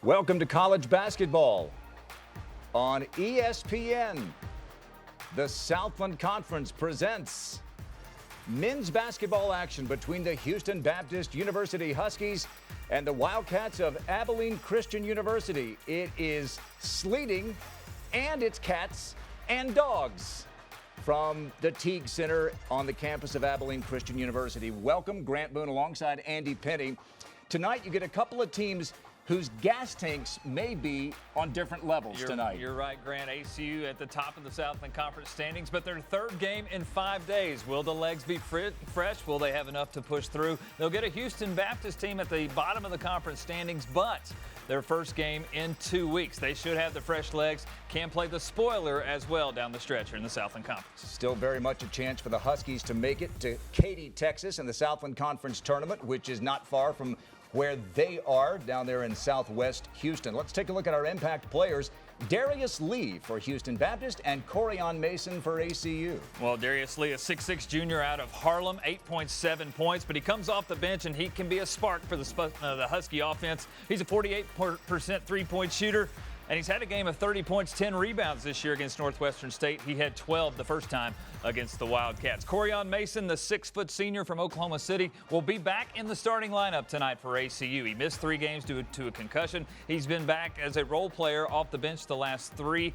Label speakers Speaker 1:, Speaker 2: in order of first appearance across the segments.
Speaker 1: Welcome to college basketball on ESPN. The Southland Conference presents men's basketball action between the Houston Baptist University Huskies and the Wildcats of Abilene Christian University. It is sleeting, and it's cats and dogs from the Teague Center on the campus of Abilene Christian University. Welcome, Grant Boone alongside Andy Penny. Tonight you get a couple of teams whose gas tanks may be on different levels tonight.
Speaker 2: You're right, Grant. ACU at the top of the Southland Conference standings, but their third game in 5 days. Will the legs be fresh? Will they have enough to push through? They'll get a Houston Baptist team at the bottom of the conference standings, but their first game in 2 weeks. They should have the fresh legs, can play the spoiler as well down the stretch here in the Southland Conference.
Speaker 1: Still very much a chance for the Huskies to make it to Katy, Texas in the Southland Conference tournament, which is not far from where they are down there in southwest Houston. Let's take a look at our impact players. Darius Lee for Houston Baptist and Coryon Mason for ACU.
Speaker 2: Well, Darius Lee, a 6'6 junior out of Harlem, 8.7 points, but he comes off the bench and he can be a spark for the Husky offense. He's a 48% three-point shooter, and he's had a game of 30 points, 10 rebounds this year against Northwestern State. He had 12 the first time against the Wildcats. Coryon Mason, the 6-foot senior from Oklahoma City, will be back in the starting lineup tonight for ACU. He missed 3 games due to a concussion. He's been back as a role player off the bench the last 3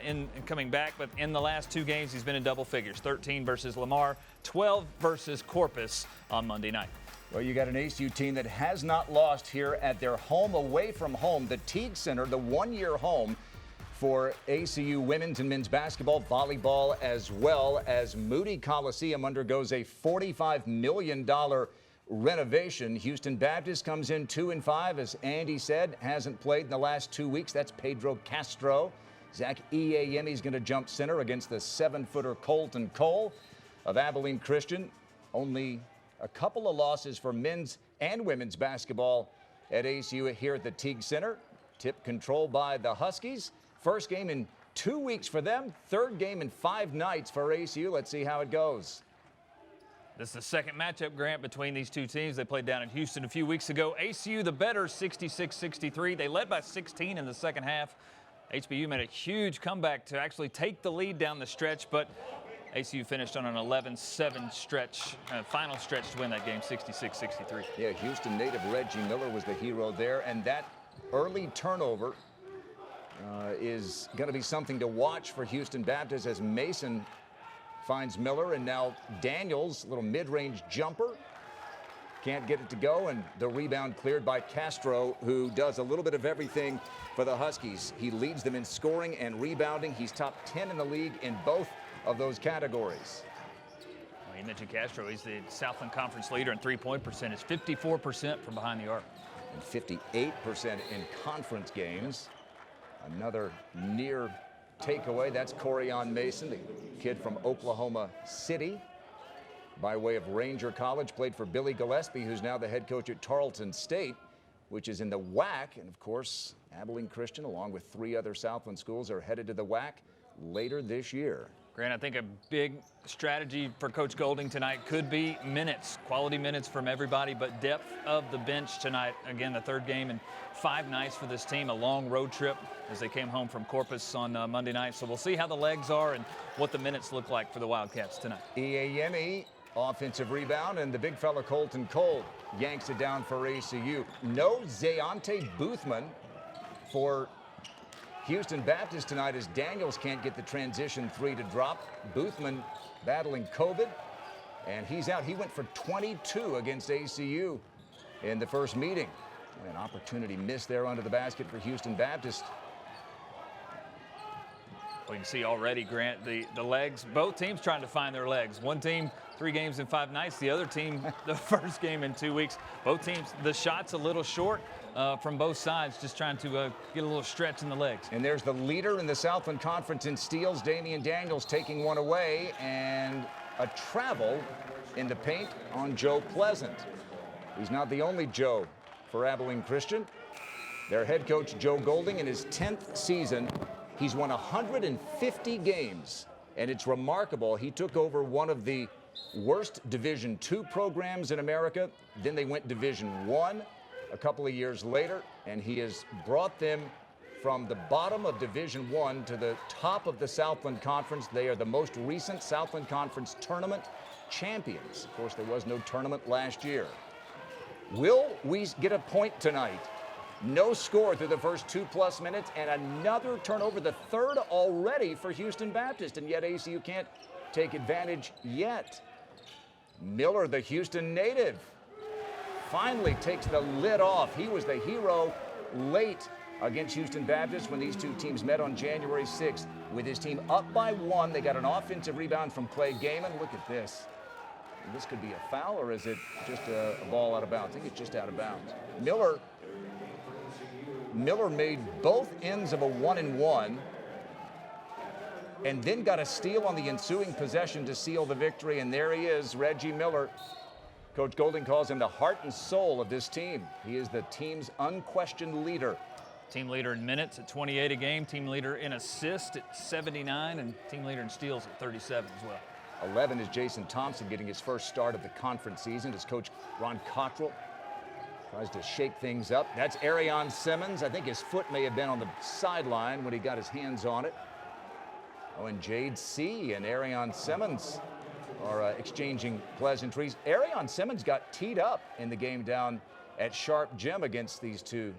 Speaker 2: in coming back, but in the last 2 games he's been in double figures, 13 versus Lamar, 12 versus Corpus on Monday night.
Speaker 1: Well, you got an ACU team that has not lost here at their home away from home, the Teague Center, the one-year home for ACU women's and men's basketball, volleyball, as well as Moody Coliseum undergoes a $45 million renovation. Houston Baptist comes in 2-5, as Andy said, hasn't played in the last 2 weeks. That's Pedro Castro. Zach Iayemi's going to jump center against the 7-footer Colton Cole of Abilene Christian. Only a couple of losses for men's and women's basketball at ACU here at the Teague Center. Tip controlled by the Huskies. First game in 2 weeks for them. Third game in 5 nights for ACU. Let's see how it goes.
Speaker 2: This is the second matchup, Grant, between these two teams. They played down in Houston a few weeks ago. ACU the better, 66-63. They led by 16 in the second half. HBU made a huge comeback to actually take the lead down the stretch, but ACU finished on an 11-7 stretch, final stretch to win that game, 66-63.
Speaker 1: Yeah, Houston native Reggie Miller was the hero there, and that early turnover is going to be something to watch for Houston Baptist as Mason finds Miller, and now Daniels, little mid-range jumper, can't get it to go, and the rebound cleared by Castro, who does a little bit of everything for the Huskies. He leads them in scoring and rebounding. He's top 10 in the league in both of those categories.
Speaker 2: Well, you mentioned Castro. He's the Southland Conference leader in three-point percentage, 54% from behind the arc.
Speaker 1: And 58% in conference games. Another near takeaway. That's Coryon Mason, the kid from Oklahoma City by way of Ranger College. Played for Billy Gillespie, who's now the head coach at Tarleton State, which is in the WAC. And, of course, Abilene Christian, along with 3 other Southland schools, are headed to the WAC later this year.
Speaker 2: Grant, I think a big strategy for Coach Golding tonight could be minutes, quality minutes from everybody, but depth of the bench tonight. Again, the third game in 5 nights for this team, a long road trip as they came home from Corpus on Monday night. So we'll see how the legs are and what the minutes look like for the Wildcats tonight.
Speaker 1: Iayemi, offensive rebound, and the big fella Colton Cole yanks it down for ACU. No Zayante Boothman for Houston Baptist tonight as Daniels can't get the transition 3 to drop. Boothman battling COVID, and he's out. He went for 22 against ACU in the first meeting. An opportunity missed there under the basket for Houston Baptist.
Speaker 2: We can see already, Grant, the legs, both teams trying to find their legs. One team, 3 games in 5 nights. The other team, the first game in 2 weeks. Both teams, the shots a little short from both sides, just trying to get a little stretch in the legs.
Speaker 1: And there's the leader in the Southland Conference in steals, Damian Daniels, taking one away, and a travel in the paint on Joe Pleasant. He's not the only Joe for Abilene Christian. Their head coach, Joe Golding, in his 10th season, he's won 150 games, and it's remarkable. He took over one of the worst Division II programs in America. Then they went Division I. a couple of years later, and he has brought them from the bottom of Division I to the top of the Southland Conference. They are the most recent Southland Conference tournament champions. Of course, there was no tournament last year. Will we get a point tonight? No score through the first 2+ minutes, and another turnover, the third already for Houston Baptist, and yet ACU can't take advantage yet. Miller, the Houston native, finally takes the lid off. He was the hero late against Houston Baptist when these two teams met on January 6th. With his team up by 1, they got an offensive rebound from Clay Gaiman. Look at this. This could be a foul, or is it just a ball out of bounds? I think it's just out of bounds. Miller made both ends of a 1-and-1 and then got a steal on the ensuing possession to seal the victory. And there he is, Reggie Miller. Coach Golding calls him the heart and soul of this team. He is the team's unquestioned leader.
Speaker 2: Team leader in minutes at 28 a game, team leader in assists at 79, and team leader in steals at 37 as well.
Speaker 1: 11 is Jason Thompson getting his first start of the conference season as Coach Ron Cottrell tries to shake things up. That's Arion Simmons. I think his foot may have been on the sideline when he got his hands on it. Oh, and Jade C. and Arion Simmons are exchanging pleasantries. Arion Simmons got teed up in the game down at Sharp Gym against these two,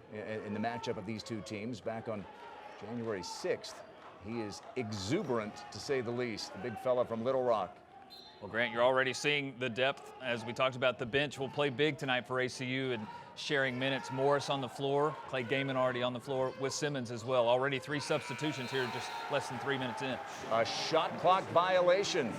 Speaker 1: in the matchup of these two teams back on January 6th. He is exuberant, to say the least, the big fella from Little Rock.
Speaker 2: Well, Grant, you're already seeing the depth. As we talked about, the bench will play big tonight for ACU and sharing minutes. Morris on the floor, Clay Gaiman already on the floor with Simmons as well. Already 3 substitutions here, just less than 3 minutes in. A
Speaker 1: shot clock violation.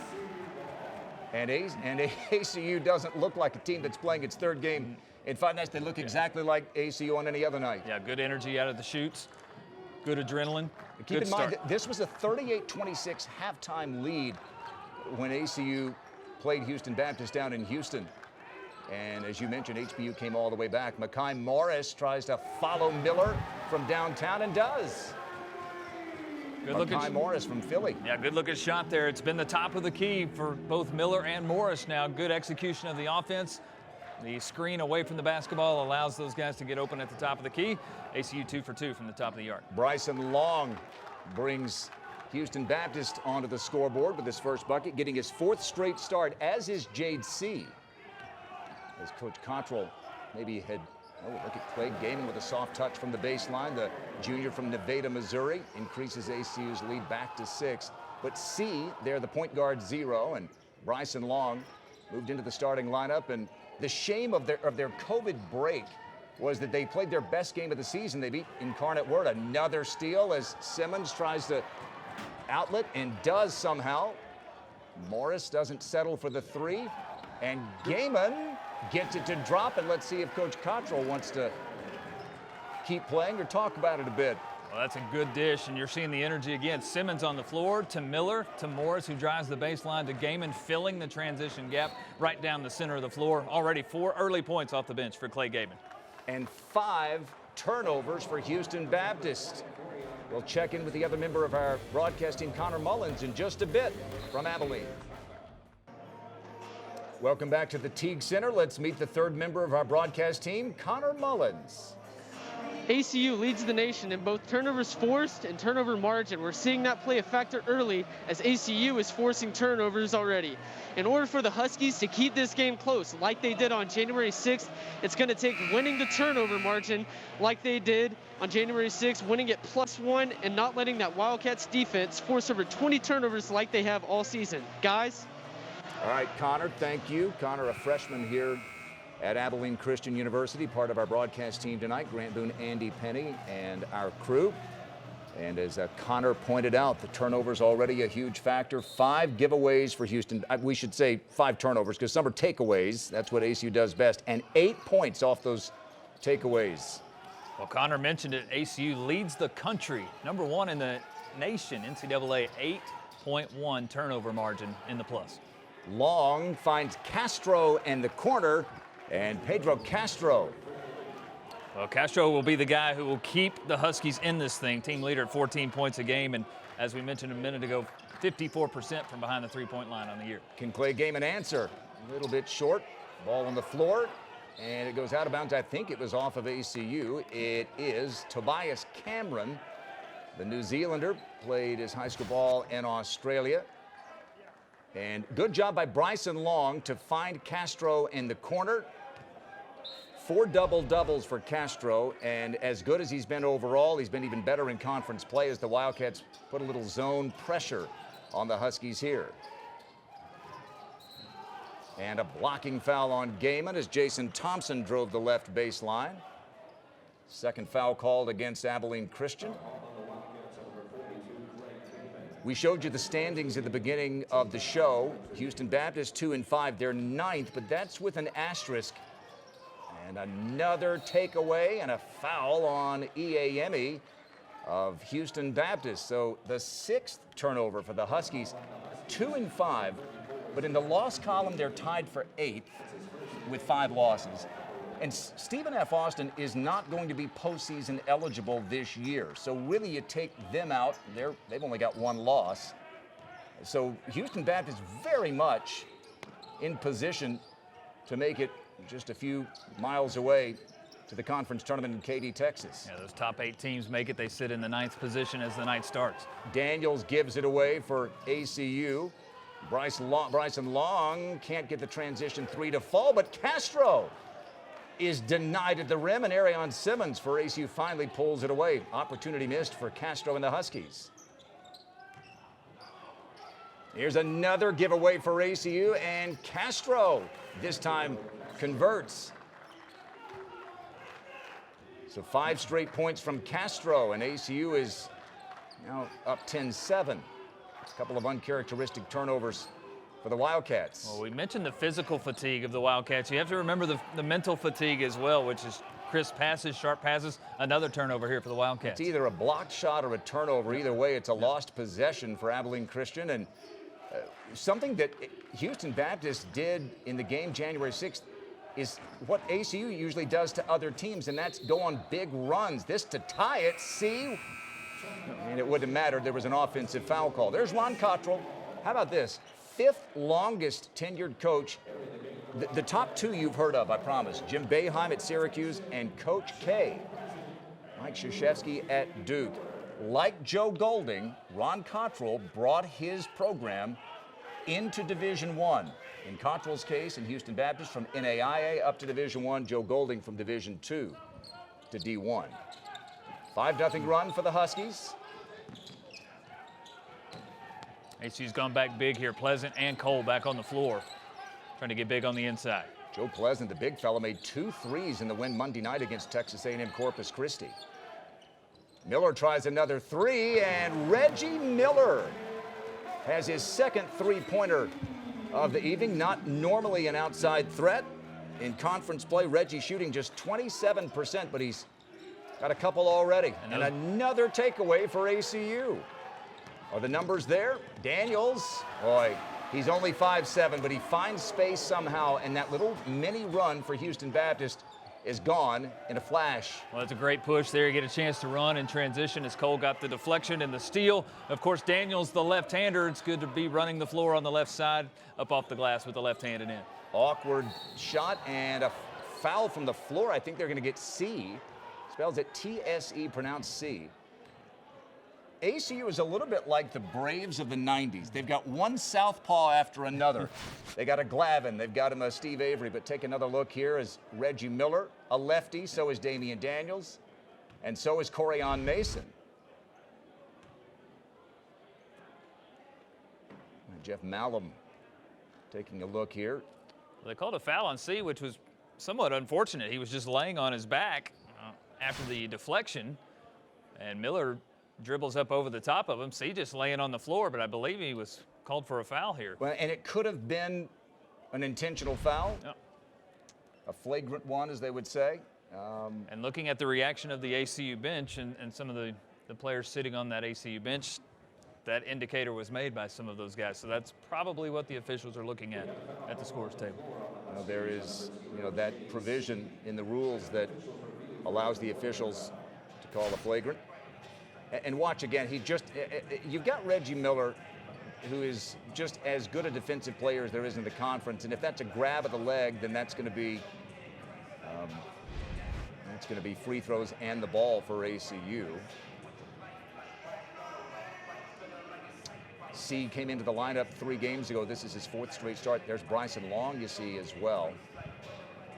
Speaker 1: And ACU doesn't look like a team that's playing its third game in 5 nights. They look exactly like ACU on any other night.
Speaker 2: Yeah, good energy out of the chutes. Good adrenaline.
Speaker 1: Keep in mind that this was a 38-26 halftime lead when ACU played Houston Baptist down in Houston. And as you mentioned, HBU came all the way back. Makai Morris tries to follow Miller from downtown and does. Good looking Makai Morris from Philly.
Speaker 2: Yeah, good looking shot there. It's been the top of the key for both Miller and Morris now. Good execution of the offense. The screen away from the basketball allows those guys to get open at the top of the key. ACU 2 for 2 from the top of the arc.
Speaker 1: Bryson Long brings Houston Baptist onto the scoreboard with his first bucket, getting his 4th straight start, as is Jade C. As Coach Cottrell maybe had, look at Clay Gaiman with a soft touch from the baseline. The junior from Nevada, Missouri, increases ACU's lead back to 6. But C, they're the point guard 0, and Bryson Long moved into the starting lineup. And the shame of their COVID break was that they played their best game of the season. They beat Incarnate Word. Another steal as Simmons tries to outlet and does somehow. Morris doesn't settle for the 3, and Gaiman gets it to drop. And let's see if Coach Cottrell wants to keep playing or talk about it a bit.
Speaker 2: Well, that's a good dish, and you're seeing the energy again. Simmons on the floor to Miller to Morris, who drives the baseline to Gaiman, filling the transition gap right down the center of the floor. Already 4 early points off the bench for Clay Gaiman.
Speaker 1: And 5 turnovers for Houston Baptist. We'll check in with the other member of our broadcast team, Connor Mullins, in just a bit from Abilene. Welcome back to the Teague Center. Let's meet the 3rd member of our broadcast team, Connor Mullins.
Speaker 3: ACU leads the nation in both turnovers forced and turnover margin. We're seeing that play a factor early as ACU is forcing turnovers already. In order for the Huskies to keep this game close like they did on January 6th, it's going to take winning the turnover margin like they did on January 6th, winning it +1 and not letting that Wildcats defense force over 20 turnovers like they have all season. Guys?
Speaker 1: All right, Connor, thank you. Connor, a freshman here at Abilene Christian University, part of our broadcast team tonight, Grant Boone, Andy Penny, and our crew. And as Connor pointed out, the turnovers already a huge factor. 5 giveaways for Houston. We should say 5 turnovers because some are takeaways. That's what ACU does best. And 8 points off those takeaways.
Speaker 2: Well, Connor mentioned it. ACU leads the country, number 1 in the nation, NCAA, 8.1 turnover margin in the plus.
Speaker 1: Long finds Castro in the corner. And Pedro Castro.
Speaker 2: Well, Castro will be the guy who will keep the Huskies in this thing. Team leader at 14 points a game. And as we mentioned a minute ago, 54% from behind the 3-point line on the year.
Speaker 1: Can Clay Gaiman answer? A little bit short. Ball on the floor. and it goes out of bounds. I think it was off of ACU. It is Tobias Cameron, the New Zealander, played his high school ball in Australia. And good job by Bryson Long to find Castro in the corner. 4 double-doubles for Castro, and as good as he's been overall, he's been even better in conference play as the Wildcats put a little zone pressure on the Huskies here. And a blocking foul on Gaiman as Jason Thompson drove the left baseline. Second foul called against Abilene Christian. We showed you the standings at the beginning of the show. Houston Baptist 2-5. They're 9th, but that's with an asterisk. And another takeaway and a foul on EAME of Houston Baptist. So the 6th turnover for the Huskies, 2-5. But in the loss column, they're tied for 8th with 5 losses. And Stephen F. Austin is not going to be postseason eligible this year. So really, you take them out. They've only got 1 loss. So Houston Baptist very much in position to make it just a few miles away to the conference tournament in Katy, Texas.
Speaker 2: Yeah, those top 8 teams make it. They sit in the 9th position as the night starts.
Speaker 1: Daniels gives it away for ACU. Bryson Long can't get the transition 3 to fall, but Castro is denied at the rim, and Arion Simmons for ACU finally pulls it away. Opportunity missed for Castro and the Huskies. Here's another giveaway for ACU, and Castro this time converts. So 5 straight points from Castro, and ACU is now up 10-7. A couple of uncharacteristic turnovers for the Wildcats.
Speaker 2: Well, we mentioned the physical fatigue of the Wildcats. You have to remember the mental fatigue as well, which is crisp passes, sharp passes. Another turnover here for the Wildcats.
Speaker 1: It's either a blocked shot or a turnover. Either way, it's a lost possession for Abilene Christian. And something that Houston Baptist did in the game January 6th is what ACU usually does to other teams, and that's go on big runs. This to tie it, see? And it wouldn't have mattered. There was an offensive foul call. There's Ron Cottrell. How about this? 5th longest tenured coach. The top 2 you've heard of, I promise. Jim Boeheim at Syracuse and Coach K, Mike Krzyzewski at Duke. Like Joe Golding, Ron Cottrell brought his program into Division I. In Cottrell's case, in Houston Baptist, from NAIA up to Division I, Joe Golding from Division II to D1. 5-0 run for the Huskies.
Speaker 2: ACU's gone back big here. Pleasant and Cole back on the floor, trying to get big on the inside.
Speaker 1: Joe Pleasant, the big fella, made 2 threes in the win Monday night against Texas A&M Corpus Christi. Miller tries another 3, and Reggie Miller has his 2nd 3-pointer of the evening. Not normally an outside threat. In conference play, Reggie shooting just 27%, but he's got a couple already. And another takeaway for ACU. Are the numbers there? Daniels, boy, he's only 5'7", but he finds space somehow, and that little mini run for Houston Baptist is gone in a flash.
Speaker 2: Well, that's a great push there. You get a chance to run in transition as Cole got the deflection and the steal. Of course, Daniels, the left-hander. It's good to be running the floor on the left side, up off the glass with the left-handed in.
Speaker 1: Awkward shot and a foul from the floor. I think they're going to get C. Spells it T-S-E, pronounced C. ACU is a little bit like the Braves of the 90s. They've got one southpaw after another. They got a Glavin, they've got him a Steve Avery, but take another look here is Reggie Miller, a lefty, so is Damian Daniels, and so is Coryon Mason. And Jeff Malum taking a look here.
Speaker 2: Well, they called a foul on C, which was somewhat unfortunate. He was just laying on his back after the deflection, and Miller dribbles up over the top of him. C just laying on the floor, but I believe he was called for a foul here.
Speaker 1: Well, and it could have been an intentional foul,
Speaker 2: Yep.
Speaker 1: a flagrant one, as they would say.
Speaker 2: And looking at the reaction of the ACU bench and some of the players sitting on that ACU bench, that indicator was made by some of those guys. So that's probably what the officials are looking at the scores table.
Speaker 1: There is, that provision in the rules that allows the officials to call a flagrant. And watch again, you've got Reggie Miller, who is just as good a defensive player as there is in the conference. And if that's a grab of the leg, then that's going to be That's going to be free throws and the ball for ACU. C came into the lineup 3 games ago. This is his 4th straight start. There's Bryson Long, you see, as well.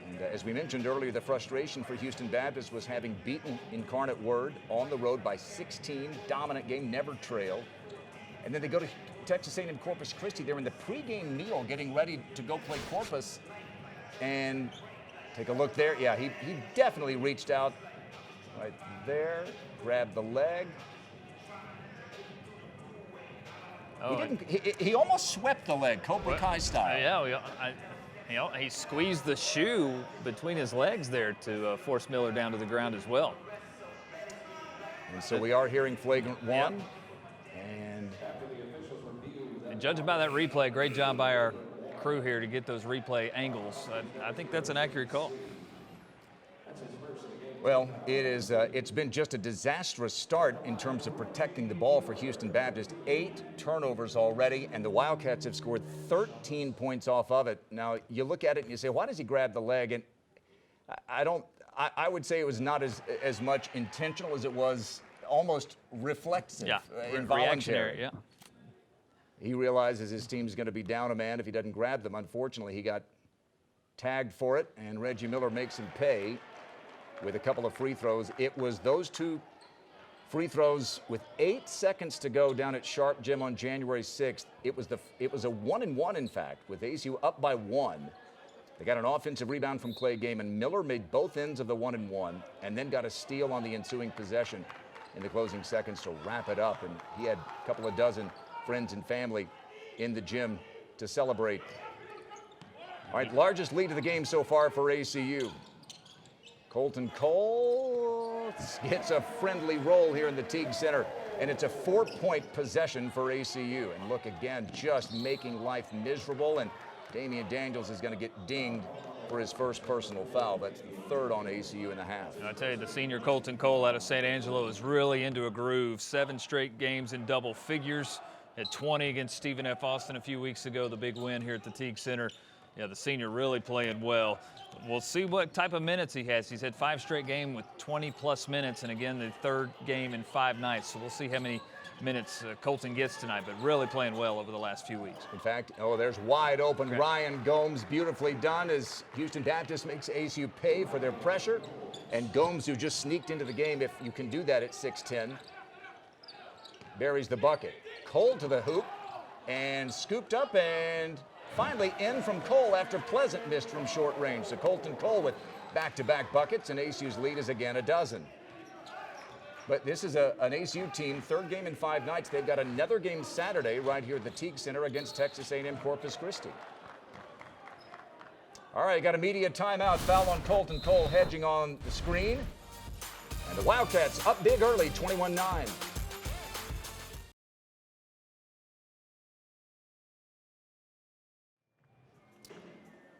Speaker 1: And as we mentioned earlier, the frustration for Houston Baptist was having beaten Incarnate Word on the road by 16. Dominant game, never trailed. And then they go to Texas A&M Corpus Christi. They're in the pregame meal getting ready to go play Corpus. And take a look there. Yeah, he definitely reached out right there, grabbed the leg.
Speaker 2: Oh,
Speaker 1: He almost swept the leg, Cobra Kai style.
Speaker 2: Yeah, he squeezed the shoe between his legs there to force Miller down to the ground as well.
Speaker 1: And so we are hearing flagrant 1.
Speaker 2: Yep. And judging by that replay, great job by our crew here to get those replay angles. I think that's an accurate call.
Speaker 1: Well, it's been just a disastrous start in terms of protecting the ball for Houston Baptist. 8 turnovers already, and the Wildcats have scored 13 points off of it. Now, you look at it and you say, why does he grab the leg? And I would say it was not as much intentional as it was almost reflexive, involuntary.
Speaker 2: Yeah.
Speaker 1: He realizes his team's going to be down a man if he doesn't grab them. Unfortunately, he got tagged for it, and Reggie Miller makes him pay with a couple of free throws. It was those 2 free throws with 8 seconds to go down at Sharp Gym on January 6th. It was a 1-and-1, in fact, with ACU up by 1. They got an offensive rebound from Clay Game, and Miller made both ends of the 1-and-1, and then got a steal on the ensuing possession in the closing seconds to wrap it up. And he had a couple of dozen friends and family in the gym to celebrate. All right, largest lead of the game so far for ACU. Colton Cole gets a friendly roll here in the Teague Center, and it's a 4-point possession for ACU. And look again, just making life miserable, and Damian Daniels is going to get dinged for his first personal foul. That's the 3rd on ACU in the half.
Speaker 2: And I tell you, the senior Colton Cole out of St. Angelo is really into a groove. 7 straight games in double figures. At 20 against Stephen F. Austin a few weeks ago, the big win here at the Teague Center. Yeah, the senior really playing well. We'll see what type of minutes he has. He's had 5 straight games with 20-plus minutes, and again, the 3rd game in 5 nights. So we'll see how many minutes Colton gets tonight, but really playing well over the last few weeks.
Speaker 1: In fact, there's wide open. Okay. Ryan Gomes, beautifully done as Houston Baptist makes ACU pay for their pressure. And Gomes, who just sneaked into the game, if you can do that at 6'10", buries the bucket. Cole to the hoop and scooped up, and finally in from Cole after Pleasant missed from short range. So Colton Cole with back-to-back buckets, and ACU's lead is again a dozen. But this is an ACU team, 3rd game in 5 nights. They've got another game Saturday right here at the Teague Center against Texas A&M Corpus Christi. All right, got a media timeout. Foul on Colton Cole, hedging on the screen. And the Wildcats up big early, 21-9.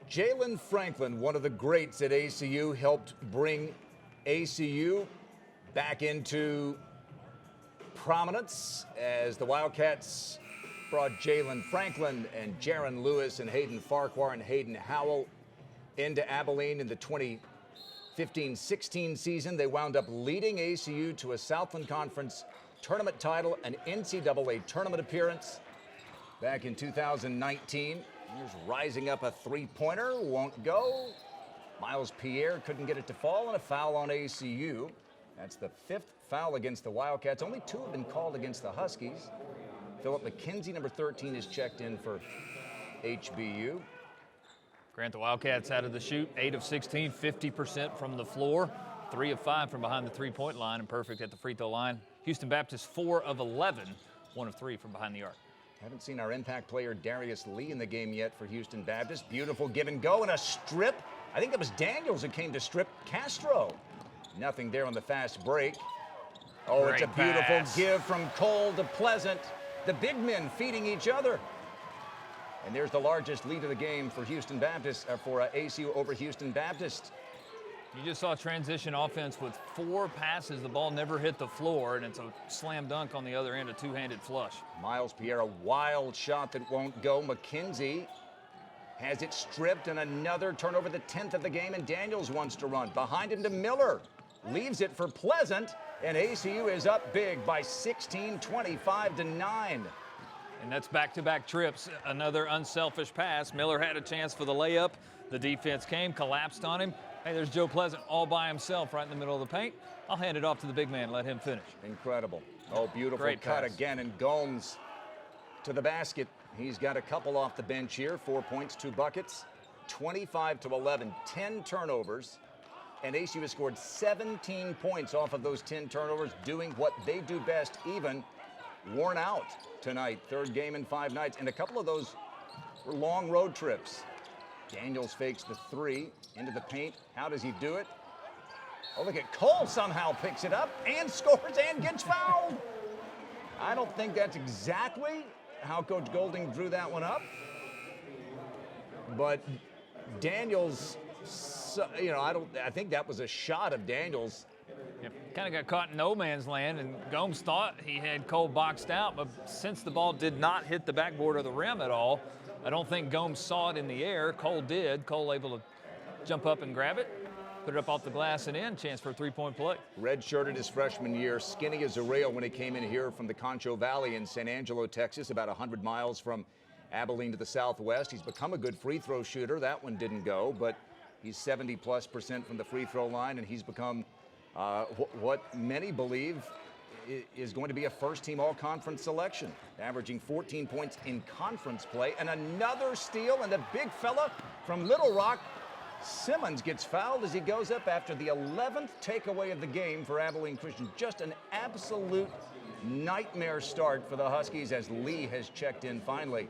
Speaker 1: Jalen Franklin, one of the greats at ACU, helped bring ACU back into prominence as the Wildcats brought Jalen Franklin and Jaron Lewis and Hayden Farquhar and Hayden Howell into Abilene in the 2015-16 season. They wound up leading ACU to a Southland Conference tournament title, an NCAA tournament appearance back in 2019. Here's rising up a 3-pointer, won't go. Miles Pierre couldn't get it to fall, and a foul on ACU. That's the 5th foul against the Wildcats. Only 2 have been called against the Huskies. Philip McKenzie, number 13, is checked in for HBU.
Speaker 2: Grant, the Wildcats out of the shoot, 8 of 16, 50% from the floor, 3 of 5 from behind the 3-point line, and perfect at the free throw line. Houston Baptist 4 of 11, 1 of 3 from behind the arc.
Speaker 1: Haven't seen our impact player Darius Lee in the game yet for Houston Baptist. Beautiful give and go and a strip. I think it was Daniels who came to strip Castro. Nothing there on the fast break. Oh,
Speaker 2: Great
Speaker 1: it's a beautiful
Speaker 2: pass.
Speaker 1: give from Cole to Pleasant. The big men feeding each other. And there's the largest lead of the game for Houston Baptist, for ACU over Houston Baptist.
Speaker 2: You just saw transition offense with 4 passes. The ball never hit the floor, and it's a slam dunk on the other end, a 2-handed flush.
Speaker 1: Miles Pierre, a wild shot that won't go. McKenzie has it stripped, and another turnover, the 10th of the game, and Daniels wants to run. Behind him to Miller. Leaves it for Pleasant, and ACU is up big by 16, 25-9.
Speaker 2: And that's back-to-back trips. Another unselfish pass. Miller had a chance for the layup. The defense came, collapsed on him. Hey, there's Joe Pleasant all by himself right in the middle of the paint. I'll hand it off to the big man, let him finish.
Speaker 1: Incredible. Oh, beautiful
Speaker 2: Great
Speaker 1: cut
Speaker 2: pass.
Speaker 1: again, and Gomes to the basket. He's got a couple off the bench here, 4 points, 2 buckets, 25-11, 10 turnovers, and ACU has scored 17 points off of those 10 turnovers, doing what they do best, even worn out tonight. Third game in 5 nights, and a couple of those were long road trips. Daniels fakes the 3 into the paint. How does he do it? Oh, look at Cole somehow picks it up and scores and gets fouled. I don't think that's exactly how Coach Golding drew that one up. But Daniels, I think that was a shot of Daniels.
Speaker 2: Kind of got caught in no man's land, and Gomes thought he had Cole boxed out, but since the ball did not hit the backboard of the rim at all, I don't think Gomes saw it in the air. Cole did. Cole able to jump up and grab it, put it up off the glass and in. Chance for a three-point play.
Speaker 1: Red-shirted his freshman year, skinny as a rail when he came in here from the Concho Valley in San Angelo, Texas, about 100 miles from Abilene to the southwest. He's become a good free throw shooter. That one didn't go, but he's 70+% from the free throw line, and he's become what many believe is going to be a first-team all-conference selection, averaging 14 points in conference play. And another steal, and the big fella from Little Rock, Simmons, gets fouled as he goes up after the 11th takeaway of the game for Abilene Christian. Just an absolute nightmare start for the Huskies as Lee has checked in finally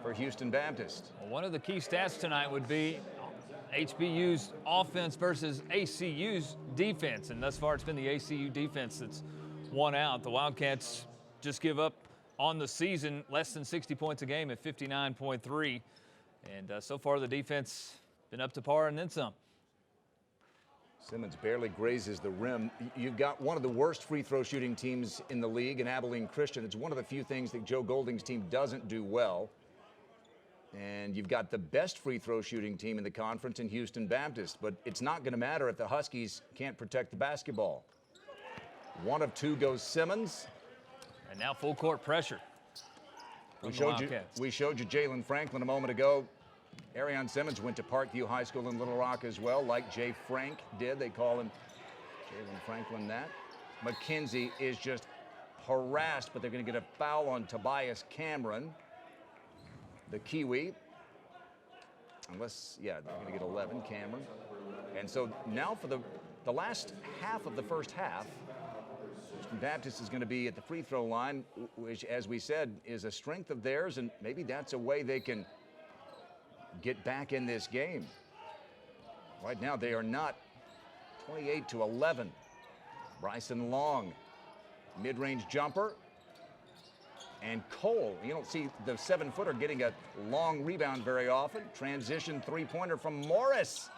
Speaker 1: for Houston Baptist.
Speaker 2: Well, one of the key stats tonight would be HBU's offense versus ACU's defense, and thus far it's been the ACU defense that's won out. The Wildcats just give up on the season less than 60 points a game at 59.3, and so far the defense been up to par and then some.
Speaker 1: Simmons barely grazes the rim. You've got one of the worst free throw shooting teams in the league in Abilene Christian. It's one of the few things that Joe Golding's team doesn't do well. And you've got the best free throw shooting team in the conference in Houston Baptist, but it's not going to matter if the Huskies can't protect the basketball. 1 of 2 goes Simmons.
Speaker 2: And now full court pressure.
Speaker 1: We showed you Jalen Franklin a moment ago. Arion Simmons went to Parkview High School in Little Rock as well, like Jay Frank did. They call him Jalen Franklin that. McKenzie is just harassed, but they're going to get a foul on Tobias Cameron, the Kiwi. They're going to get 11, Cameron. And so now for the last half of the first half, Houston Baptist is going to be at the free throw line, which, as we said, is a strength of theirs, and maybe that's a way they can get back in this game. Right now they are not. 28-11. Bryson Long, mid-range jumper. And Cole, you don't see the 7-footer getting a long rebound very often. Transition three-pointer from Morris.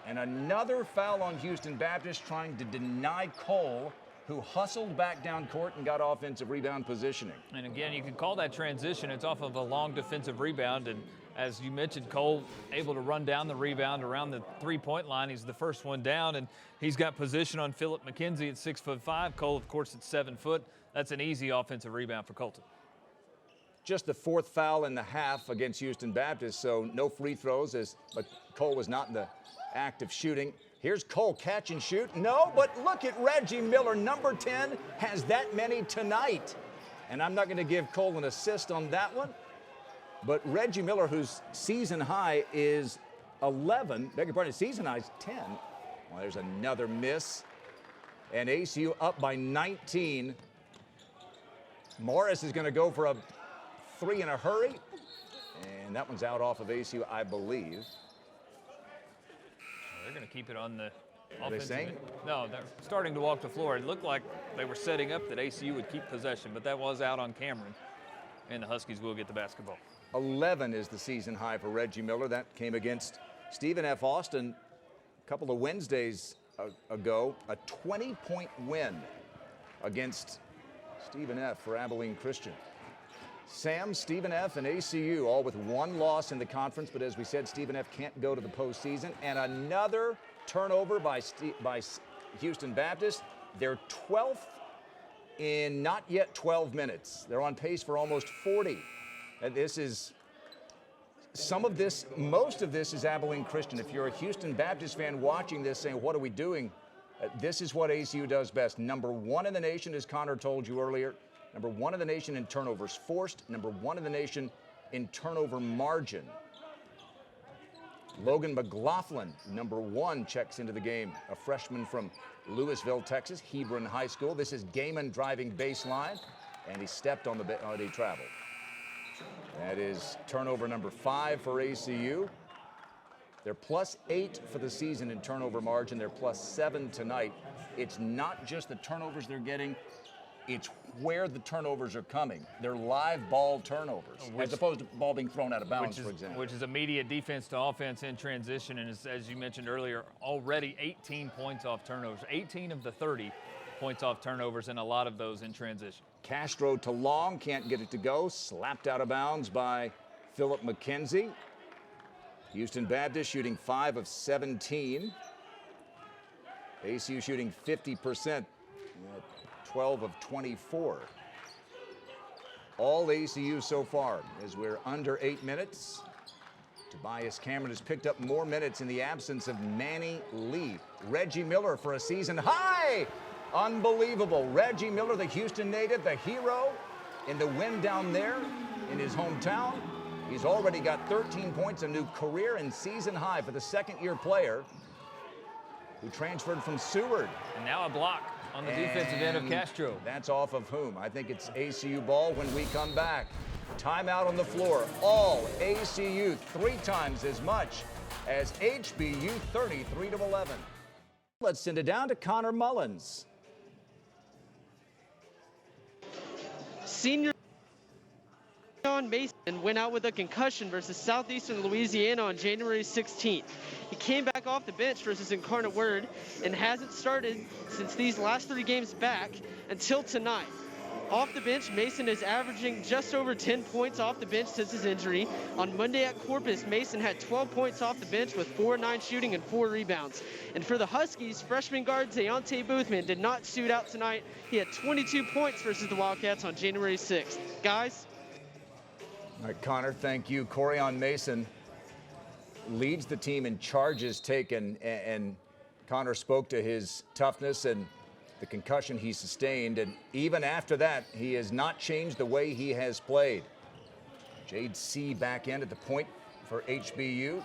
Speaker 1: And another foul on Houston Baptist, trying to deny Cole, who hustled back down court and got offensive rebound positioning.
Speaker 2: And again, you can call that transition. It's off of a long defensive rebound. And as you mentioned, Cole able to run down the rebound around the three-point line. He's the first one down, and he's got position on Philip McKenzie at 6'5". Cole, of course, at 7 foot. That's an easy offensive rebound for Colton.
Speaker 1: Just the 4th foul in the half against Houston Baptist, so no free throws, but Cole was not in the act of shooting. Here's Cole, catch and shoot. No, but look at Reggie Miller, number 10, has that many tonight. And I'm not going to give Cole an assist on that one. But Reggie Miller, whose season high is 11, beg your pardon, season high is 10. Well, there's another miss. And ACU up by 19. Morris is going to go for a 3 in a hurry. And that one's out off of ACU, I believe.
Speaker 2: They're going to keep it on the
Speaker 1: Are they
Speaker 2: offensive
Speaker 1: saying?
Speaker 2: end. No, they're starting to walk the floor. It looked like they were setting up that ACU would keep possession, but that was out on Cameron. And the Huskies will get the basketball.
Speaker 1: 11 is the season high for Reggie Miller. That came against Stephen F. Austin a couple of Wednesdays ago. A 20-point win against Stephen F. for Abilene Christian. Sam, Stephen F., and ACU all with one loss in the conference, but as we said, Stephen F. can't go to the postseason. And another turnover by Houston Baptist. They're 12th in not yet 12 minutes. They're on pace for almost 40. And this is most of this is Abilene Christian. If you're a Houston Baptist fan watching this saying, what are we doing? This is what ACU does best. Number one in the nation, as Connor told you earlier. Number one in the nation in turnovers forced. Number one in the nation in turnover margin. Logan McLaughlin, number one, checks into the game. A freshman from Louisville, Texas, Hebron High School. This is Gaiman driving baseline, and he stepped on he traveled. That is turnover number 5 for ACU. They're +8 for the season in turnover margin. They're +7 tonight. It's not just the turnovers they're getting, it's where the turnovers are coming. They're live ball turnovers, as opposed to ball being thrown out of bounds, for example.
Speaker 2: Which is immediate defense to offense in transition, and as you mentioned earlier, already 18 points off turnovers. 18 of the 30 points off turnovers, and a lot of those in transition.
Speaker 1: Castro to long, can't get it to go. Slapped out of bounds by Philip McKenzie. Houston Baptist shooting 5 of 17. ACU shooting 50%. 12 of 24. All ACU so far, as we're under 8 minutes. Tobias Cameron has picked up more minutes in the absence of Manny Lee. Reggie Miller for a season high. Unbelievable. Reggie Miller, the Houston native, the hero in the win down there in his hometown. He's already got 13 points, a new career and season high for the second-year player who transferred from Seward.
Speaker 2: And now a block on the defensive end of Castro.
Speaker 1: That's off of whom? I think it's ACU ball when we come back. Timeout on the floor. All ACU 3 times as much as HBU 33-11. Let's send it down to Connor Mullins.
Speaker 3: Senior Coryon Mason went out with a concussion versus Southeastern Louisiana on January 16th. He came back off the bench versus Incarnate Word and hasn't started since these last 3 games back until tonight. Off the bench, Mason is averaging just over 10 points off the bench since his injury. On Monday at Corpus, Mason had 12 points off the bench with 4-9 shooting and 4 rebounds. And for the Huskies, freshman guard Zayante Boothman did not suit out tonight. He had 22 points versus the Wildcats on January 6th. Guys?
Speaker 1: All right, Connor, thank you. Coryon Mason leads the team in charges taken, and Connor spoke to his toughness and the concussion he sustained, and even after that, he has not changed the way he has played. Jade C back in at the point for HBU.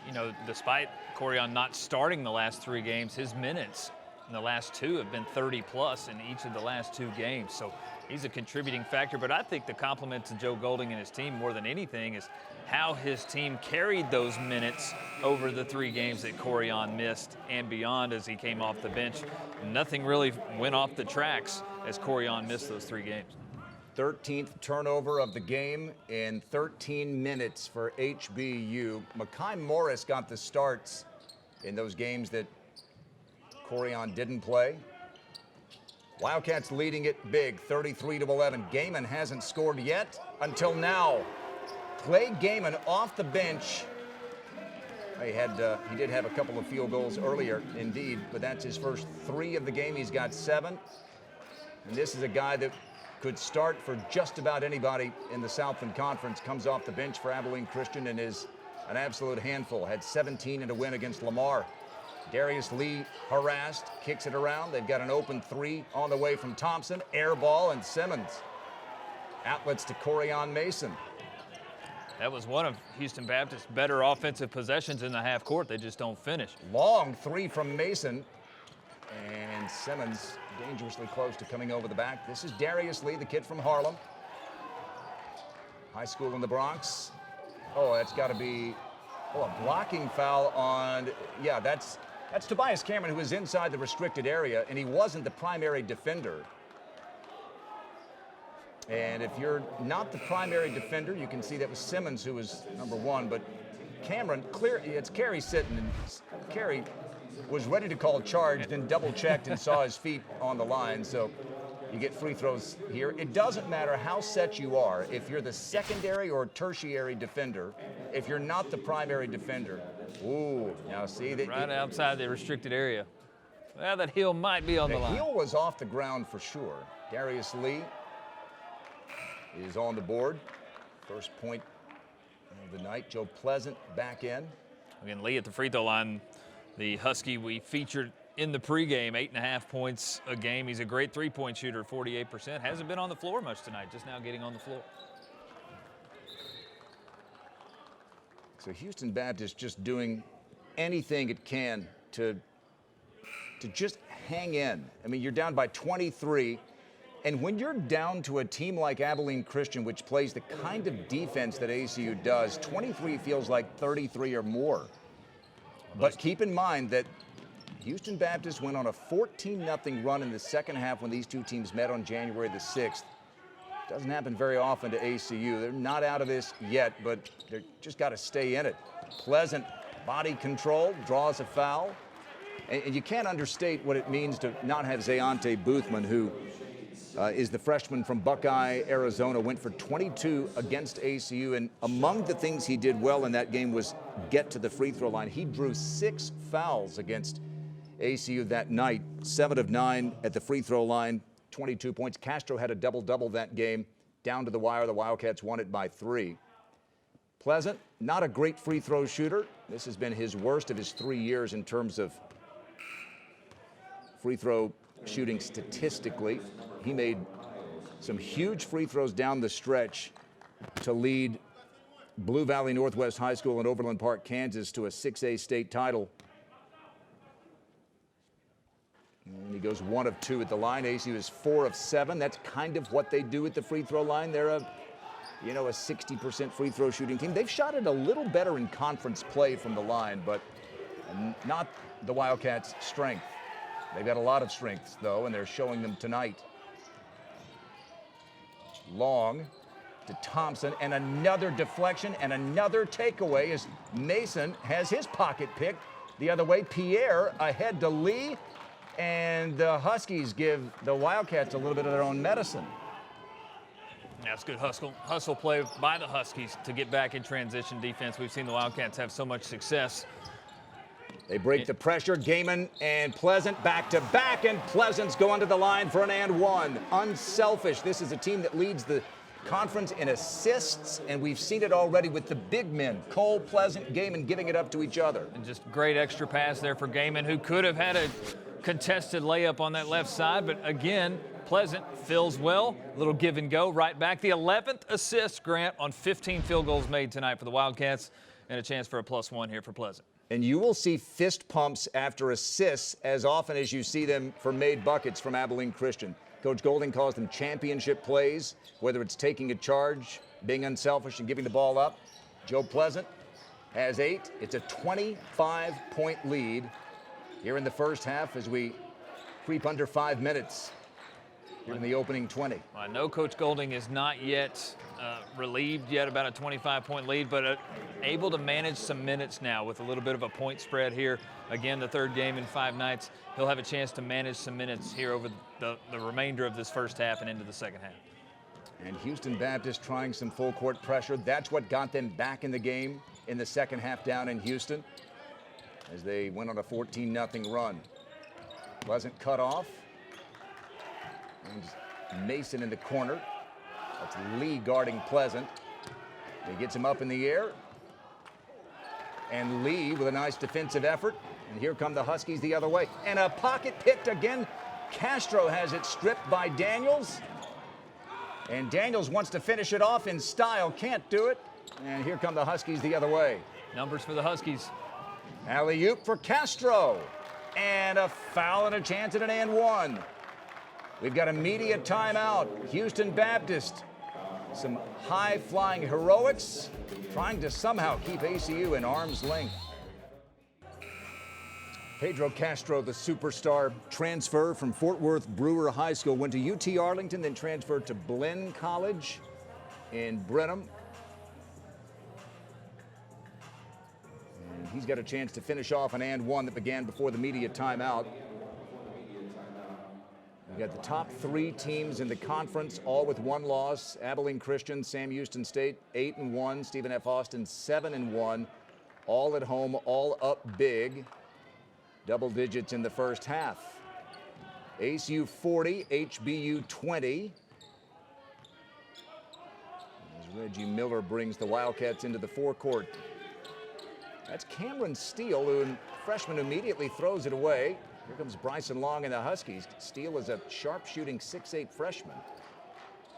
Speaker 2: You know, despite Coryon not starting the last 3 games, his minutes in the last 2 have been 30+ in each of the last 2 games. So he's a contributing factor, but I think the compliment to Joe Golding and his team more than anything is how his team carried those minutes over the 3 games that Coryon missed and beyond as he came off the bench. Nothing really went off the tracks as Coryon missed those 3 games.
Speaker 1: 13th turnover of the game in 13 minutes for HBU. Mekhi Morris got the starts in those games that Coryon didn't play. Wildcats leading it big, 33-11. Gaiman hasn't scored yet until now. Clay Gaiman off the bench. He did have a couple of field goals earlier, indeed, but that's his first 3 of the game. He's got 7. And this is a guy that could start for just about anybody in the Southland Conference. Comes off the bench for Abilene Christian and is an absolute handful. Had 17 in a win against Lamar. Darius Lee harassed, kicks it around. They've got an open 3 on the way from Thompson. Air ball, and Simmons. Outlets to Coryon Mason.
Speaker 2: That was one of Houston Baptist's better offensive possessions in the half court. They just don't finish.
Speaker 1: Long 3 from Mason. And Simmons dangerously close to coming over the back. This is Darius Lee, the kid from Harlem. High school in the Bronx. Oh, that's got to be a blocking foul on, yeah, that's Tobias Cameron, who was inside the restricted area, and he wasn't the primary defender. And if you're not the primary defender, you can see that was Simmons who was number 1, but Cameron, it's Carey sitting, and Carey was ready to call charge, then double-checked and saw his feet on the line. So you get free throws here. It doesn't matter how set you are. If you're the secondary or tertiary defender, if you're not the primary defender, ooh, now see that
Speaker 2: right outside the restricted area. Well, that heel might be on the line.
Speaker 1: The heel was off the ground for sure. Darius Lee is on the board. First point of the night. Joe Pleasant back in.
Speaker 2: Again, Lee at the free throw line, the Husky we featured in the pregame, 8.5 points a game. He's a great three-point shooter, 48%. Hasn't been on the floor much tonight, just now getting on the floor.
Speaker 1: So Houston Baptist just doing anything it can to just hang in. I mean, you're down by 23. And when you're down to a team like Abilene Christian, which plays the kind of defense that ACU does, 23 feels like 33 or more. But keep in mind that Houston Baptist went on a 14-0 run in the second half when these two teams met on January the 6th. Doesn't happen very often to ACU. They're not out of this yet, but they're just got to stay in it. Pleasant body control, draws a foul. And you can't understate what it means to not have Zayante Boothman, who is the freshman from Buckeye, Arizona, went for 22 against ACU. And among the things he did well in that game was get to the free throw line. He drew 6 fouls against ACU that night, 7 of 9 at the free throw line, 22 points. Castro had a double-double that game, down to the wire. The Wildcats won it by 3. Pleasant, not a great free throw shooter. This has been his worst of his 3 years in terms of free throw shooting statistically. He made some huge free throws down the stretch to lead Blue Valley Northwest High School in Overland Park, Kansas to a 6A state title. And he goes 1 of 2 at the line. ACU is 4 of 7. That's kind of what they do at the free throw line. They're a 60% free throw shooting team. They've shot it a little better in conference play from the line, but not the Wildcats' strength. They've got a lot of strengths, though, and they're showing them tonight. Long to Thompson, and another deflection and another takeaway as Mason has his pocket picked the other way. Pierre ahead to Lee, and the Huskies give the Wildcats a little bit of their own medicine.
Speaker 2: That's good hustle play by the Huskies to get back in transition defense. We've seen the Wildcats have so much success.
Speaker 1: They break the pressure. Gaiman and Pleasant back to back, and Pleasant's going to the line for an and one. Unselfish. This is a team that leads the conference in assists, and we've seen it already with the big men, Cole, Pleasant, Gaiman, giving it up to each other.
Speaker 2: And just great extra pass there for Gaiman, who could have had a contested layup on that left side, but again, Pleasant fills well. A little give and go right back. The 11th assist, Grant, on 15 field goals made tonight for the Wildcats, and a chance for a +1 here for Pleasant.
Speaker 1: And you will see fist pumps after assists as often as you see them for made buckets from Abilene Christian. Coach Golding calls them championship plays, whether it's taking a charge, being unselfish, and giving the ball up. Joe Pleasant has 8. It's a 25-point lead here in the first half as we creep under 5 minutes here in the opening 20.
Speaker 2: I know Coach Golding is not yet relieved yet about a 25-point lead, but able to manage some minutes now with a little bit of a point spread here. Again, the 3rd game in 5 nights. He'll have a chance to manage some minutes here over the remainder of this first half and into the second half.
Speaker 1: And Houston Baptist trying some full court pressure. That's what got them back in the game in the second half down in Houston as they went on a 14-0 run. Pleasant cut off. And Mason in the corner. That's Lee guarding Pleasant. He gets him up in the air. And Lee with a nice defensive effort. And here come the Huskies the other way. And a pocket picked again. Castro has it stripped by Daniels. And Daniels wants to finish it off in style. Can't do it. And here come the Huskies the other way.
Speaker 2: Numbers for the Huskies.
Speaker 1: Alley-oop for Castro. And a foul and a chance at an and one. We've got a media timeout. Houston Baptist, some high-flying heroics, trying to somehow keep ACU in arm's length. Pedro Castro, the superstar transfer from Fort Worth Brewer High School, went to UT Arlington, then transferred to Blinn College in Brenham. And he's got a chance to finish off an and one that began before the media timeout. You got the top 3 teams in the conference, all with 1 loss. Abilene Christian, Sam Houston State, 8-1. Stephen F. Austin, 7-1. All at home, all up big. Double digits in the first half. ACU 40, HBU 20. As Reggie Miller brings the Wildcats into the forecourt. That's Cameron Steele, who freshman immediately throws it away. Here comes Bryson Long and the Huskies. Steele is a sharp-shooting 6'8" freshman.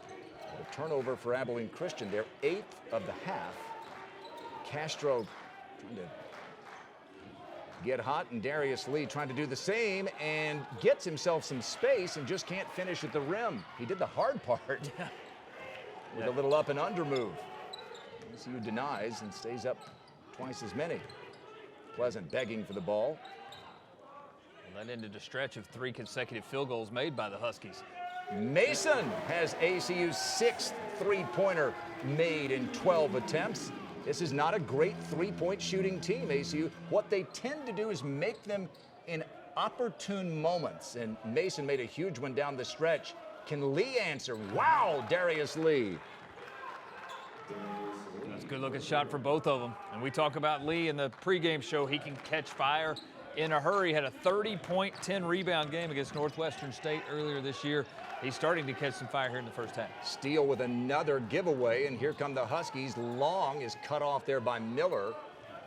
Speaker 1: A turnover for Abilene Christian, their 8th of the half. Castro trying to get hot, and Darius Lee trying to do the same and gets himself some space and just can't finish at the rim. He did the hard part with a little up and under move. ACU denies and stays up twice as many. Pleasant begging for the ball.
Speaker 2: That ended a stretch of 3 consecutive field goals made by the Huskies.
Speaker 1: Mason has ACU's 6th three-pointer made in 12 attempts. This is not a great three-point shooting team, ACU. What they tend to do is make them in opportune moments, and Mason made a huge one down the stretch. Can Lee answer? Wow, Darius Lee.
Speaker 2: That's a good-looking shot for both of them. And we talk about Lee in the pregame show. He can catch fire in a hurry. Had a 30-point, 10-rebound game against Northwestern State earlier this year. He's starting to catch some fire here in the first half.
Speaker 1: Steele with another giveaway, and here come the Huskies. Long is cut off there by Miller.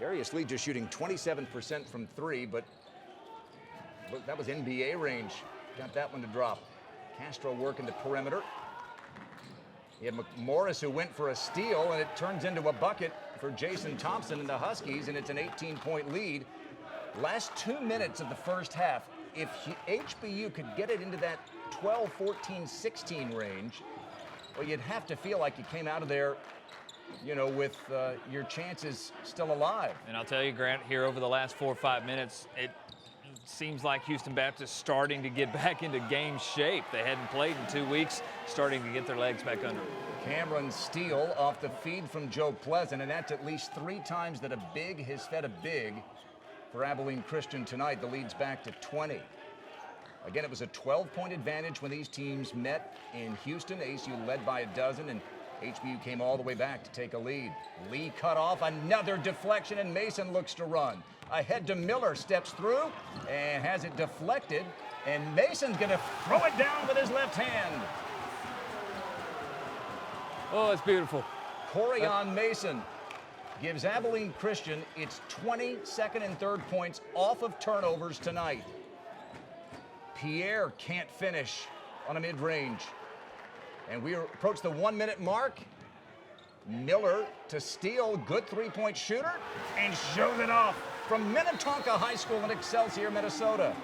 Speaker 1: Darius Lee just shooting 27% from 3, but look, that was NBA range. Got that one to drop. Castro working the perimeter. You had Morris who went for a steal, and it turns into a bucket for Jason Thompson and the Huskies, and it's an 18-point lead. Last 2 minutes of the first half, if HBU could get it into that 12, 14, 16 range, well, you'd have to feel like you came out of there, you know, with your chances still alive.
Speaker 2: And I'll tell you, Grant, here over the last 4 or 5 minutes, it seems like Houston Baptist starting to get back into game shape. They hadn't played in 2 weeks, starting to get their legs back under.
Speaker 1: Cameron Steele off the feed from Joe Pleasant, and that's at least 3 times that a big has fed a big for Abilene Christian tonight. The lead's back to 20. Again, it was a 12-point advantage when these teams met in Houston. ACU led by a dozen, and HBU came all the way back to take a lead. Lee cut off, another deflection, and Mason looks to run. Ahead to Miller, steps through and has it deflected, and Mason's gonna throw it down with his left hand.
Speaker 2: Oh, it's beautiful.
Speaker 1: Coryon Mason gives Abilene Christian its 22nd and 3rd points off of turnovers tonight. Pierre can't finish on a mid-range. And we approach the 1-minute mark. Miller to Steele, good 3-point shooter, and shows it off from Minnetonka High School in Excelsior, Minnesota.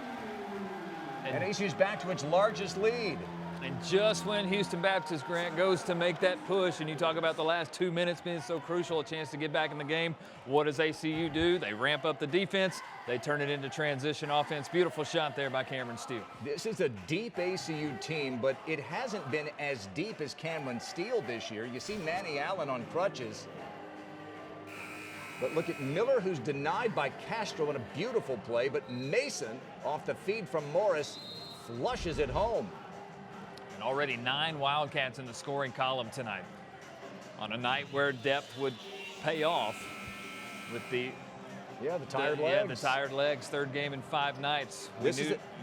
Speaker 1: And ACU's back to its largest lead.
Speaker 2: And just when Houston Baptist, Grant, goes to make that push, and you talk about the last 2 minutes being so crucial, a chance to get back in the game, what does ACU do? They ramp up the defense. They turn it into transition offense. Beautiful shot there by Cameron Steele.
Speaker 1: This is a deep ACU team, but it hasn't been as deep as Cameron Steele this year. You see Manny Allen on crutches. But look at Miller, who's denied by Castro in a beautiful play, but Mason, off the feed from Morris, flushes it home.
Speaker 2: And already 9 Wildcats in the scoring column tonight. On a night where depth would pay off with the
Speaker 1: tired legs.
Speaker 2: Yeah, the tired legs. 3rd game in 5 nights.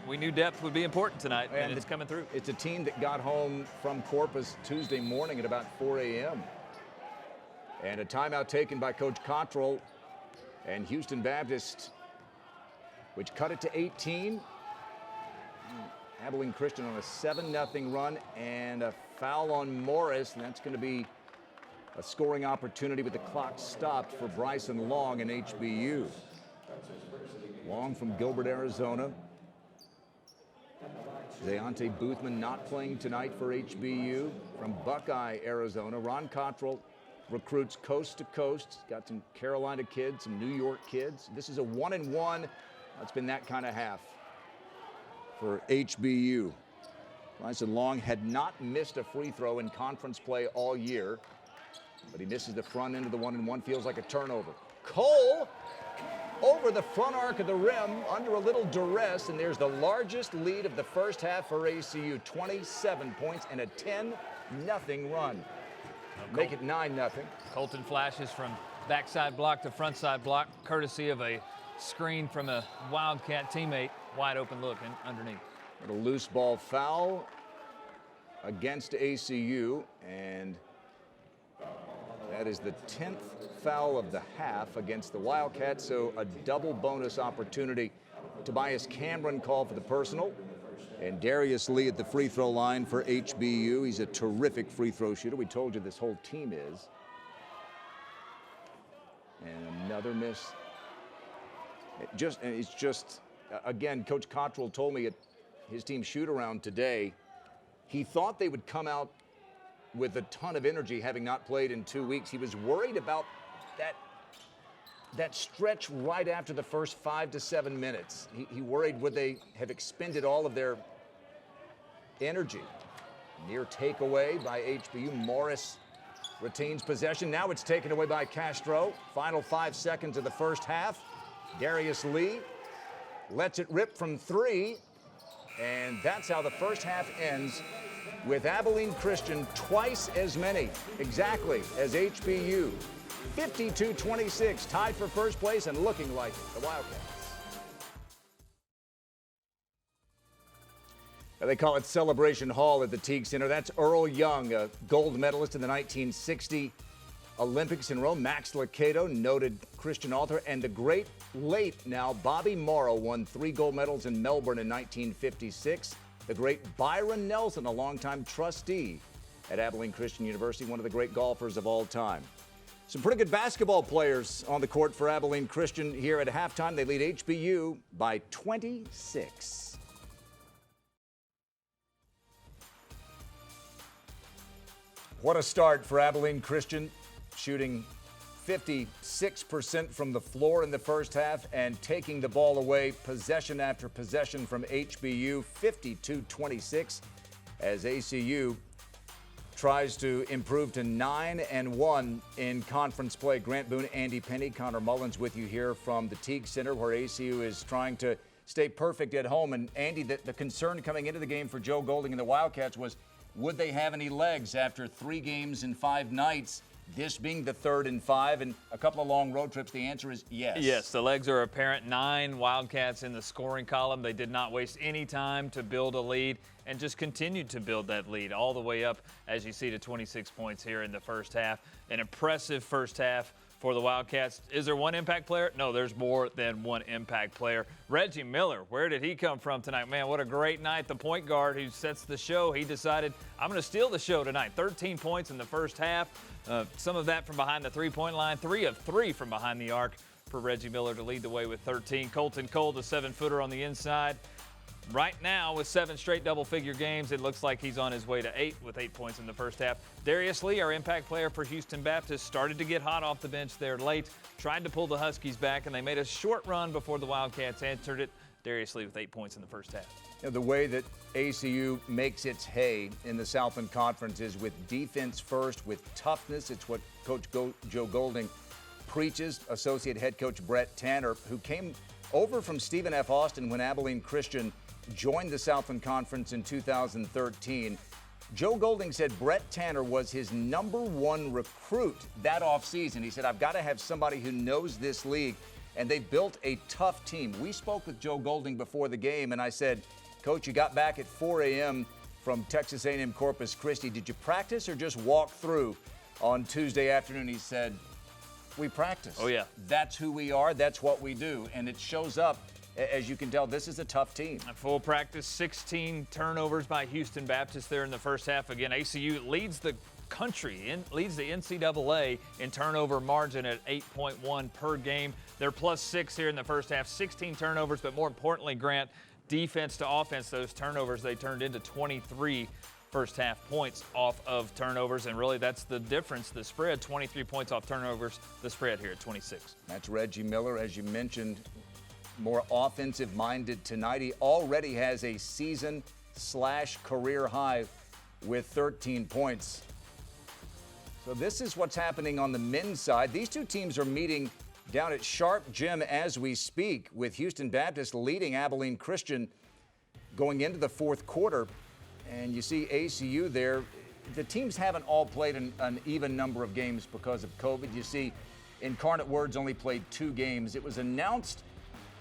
Speaker 2: We knew depth would be important tonight, and it's coming through.
Speaker 1: It's a team that got home from Corpus Tuesday morning at about 4 a.m. And a timeout taken by Coach Cottrell and Houston Baptist, which cut it to 18. Abilene Christian on a 7-0 run, and a foul on Morris, and that's going to be a scoring opportunity with the clock stopped for Bryson Long in HBU. Long from Gilbert, Arizona. Deontay Boothman not playing tonight for HBU. From Buckeye, Arizona, Ron Cottrell recruits coast to coast. Got some Carolina kids, some New York kids. This is a 1-1. It's been that kind of half for HBU. Bryson Long had not missed a free throw in conference play all year, but he misses the front end of the 1-1. Feels like a turnover. Cole over the front arc of the rim under a little duress, and there's the largest lead of the first half for ACU, 27 points and a 10-0 run. Make it 9-0.
Speaker 2: Colton flashes from backside block to frontside block, courtesy of a screen from a Wildcat teammate. Wide open look underneath.
Speaker 1: A loose ball foul against ACU, and that is the 10th foul of the half against the Wildcats, so a double bonus opportunity. Tobias Cameron called for the personal, and Darius Lee at the free throw line for HBU. He's a terrific free throw shooter. We told you this whole team is. And another miss. It's just, again, Coach Cottrell told me at his team shoot-around today, he thought they would come out with a ton of energy, having not played in 2 weeks. He was worried about that stretch right after the first 5 to 7 minutes. He worried would they have expended all of their energy. Near takeaway by HBU. Morris retains possession. Now it's taken away by Castro. Final 5 seconds of the first half. Darius Lee lets it rip from 3. And that's how the first half ends, with Abilene Christian twice as many exactly as HBU. 52-26, tied for first place and looking like the Wildcats. Now they call it Celebration Hall at the Teague Center. That's Earl Young, a gold medalist in the 1960 Olympics in Rome. Max Lucado, noted Christian author, and the great late now Bobby Morrow won 3 gold medals in Melbourne in 1956. The great Byron Nelson, a longtime trustee at Abilene Christian University, one of the great golfers of all time. Some pretty good basketball players on the court for Abilene Christian here at halftime. They lead HBU by 26. What a start for Abilene Christian, shooting 56% from the floor in the first half and taking the ball away possession after possession from HBU, 52-26, as ACU tries to improve to 9-1 in conference play. Grant Boone, Andy Penny, Connor Mullins with you here from the Teague Center, where ACU is trying to stay perfect at home. And Andy, the concern coming into the game for Joe Golding and the Wildcats was, would they have any legs after 3 games in 5 nights? This being the 3rd and 5 and a couple of long road trips, the answer is yes.
Speaker 2: Yes, the legs are apparent. 9 Wildcats in the scoring column. They did not waste any time to build a lead and just continued to build that lead all the way up, as you see, to 26 points here in the first half. An impressive first half for the Wildcats. Is there one impact player? No, there's more than one impact player. Reggie Miller, where did he come from tonight? Man, what a great night. The point guard who sets the show, he decided, I'm going to steal the show tonight. 13 points in the first half. Some of that from behind the three-point line. 3 of 3 from behind the arc for Reggie Miller to lead the way with 13. Colton Cole, the 7-footer on the inside. Right now, with 7 straight double-figure games, it looks like he's on his way to 8 with 8 points in the first half. Darius Lee, our impact player for Houston Baptist, started to get hot off the bench there late, tried to pull the Huskies back, and they made a short run before the Wildcats answered it. Darius Lee with 8 points in the first half.
Speaker 1: You know, the way that ACU makes its hay in the Southland Conference is with defense first, with toughness. It's what Coach Joe Golding preaches. Associate head coach Brett Tanner, who came over from Stephen F. Austin when Abilene Christian joined the Southland Conference in 2013. Joe Golding said Brett Tanner was his #1 recruit that offseason. He said, I've got to have somebody who knows this league, and they built a tough team. We spoke with Joe Golding before the game, and I said, Coach, you got back at 4 a.m. from Texas A&M Corpus Christi. Did you practice or just walk through on Tuesday afternoon? He said, we practice.
Speaker 2: Oh, yeah.
Speaker 1: That's who we are. That's what we do, and it shows up. As you can tell, this is a tough team.
Speaker 2: At full practice, 16 turnovers by Houston Baptist there in the first half. Again, ACU leads the country, leads the NCAA in turnover margin at 8.1 per game. They're +6 here in the first half, 16 turnovers, but more importantly, Grant, defense to offense, those turnovers, they turned into 23 first half points off of turnovers, and really that's the difference. The spread, 23 points off turnovers, the spread here at 26.
Speaker 1: That's Reggie Miller, as you mentioned, more offensive-minded tonight. He already has a season/career high with 13 points. So this is what's happening on the men's side. These two teams are meeting Down at Sharp Gym as we speak, with Houston Baptist leading Abilene Christian going into the fourth quarter. And you see ACU there. The teams haven't all played an even number of games because of COVID. You see Incarnate Word's only played 2 games. It was announced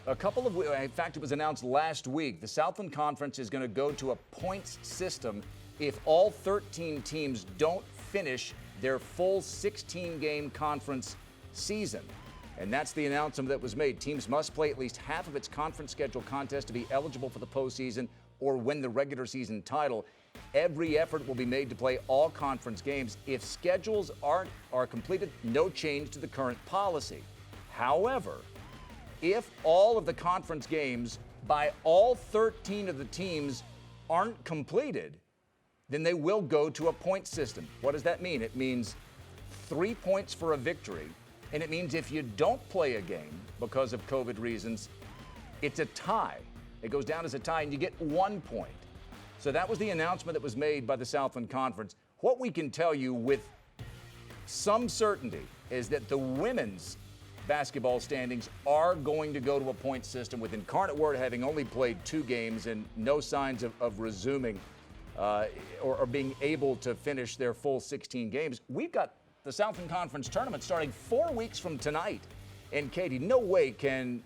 Speaker 1: in fact, it was announced last week. The Southland Conference is going to go to a points system if all 13 teams don't finish their full 16-game conference season. And that's the announcement that was made. Teams must play at least half of its conference schedule contest to be eligible for the postseason or win the regular season title. Every effort will be made to play all conference games. If schedules are completed, no change to the current policy. However, if all of the conference games by all 13 of the teams aren't completed, then they will go to a point system. What does that mean? It means 3 points for a victory, and it means if you don't play a game because of COVID reasons, it's a tie. It goes down as a tie, and you get 1 point. So that was the announcement that was made by the Southland Conference. What we can tell you with some certainty is that the women's basketball standings are going to go to a point system, with Incarnate Word having only played 2 games and no signs of resuming or being able to finish their full 16 games. We've got the Southland Conference tournament starting 4 weeks from tonight. And Katie, no way can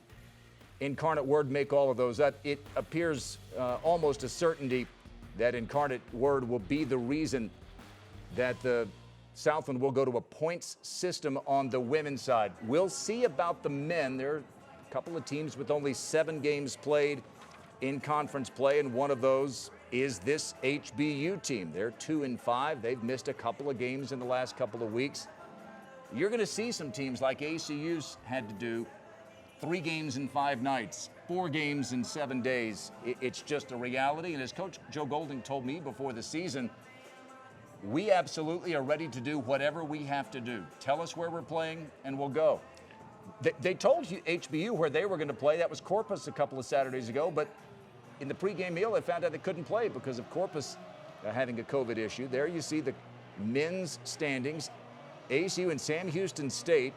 Speaker 1: Incarnate Word make all of those up. It appears almost a certainty that Incarnate Word will be the reason that the Southland will go to a points system on the women's side. We'll see about the men. There are a couple of teams with only 7 games played in conference play, and one of those is this HBU team. They're 2-5. They've missed a couple of games in the last couple of weeks. You're going to see some teams like ACU's had to do 3 games in 5 nights, 4 games in 7 days. It's just a reality. And as Coach Joe Golding told me before the season, we absolutely are ready to do whatever we have to do. Tell us where we're playing, and we'll go. They told you HBU where they were going to play. That was Corpus a couple of Saturdays ago. But in the pregame meal, they found out they couldn't play because of Corpus having a COVID issue. There you see the men's standings. ACU and Sam Houston State,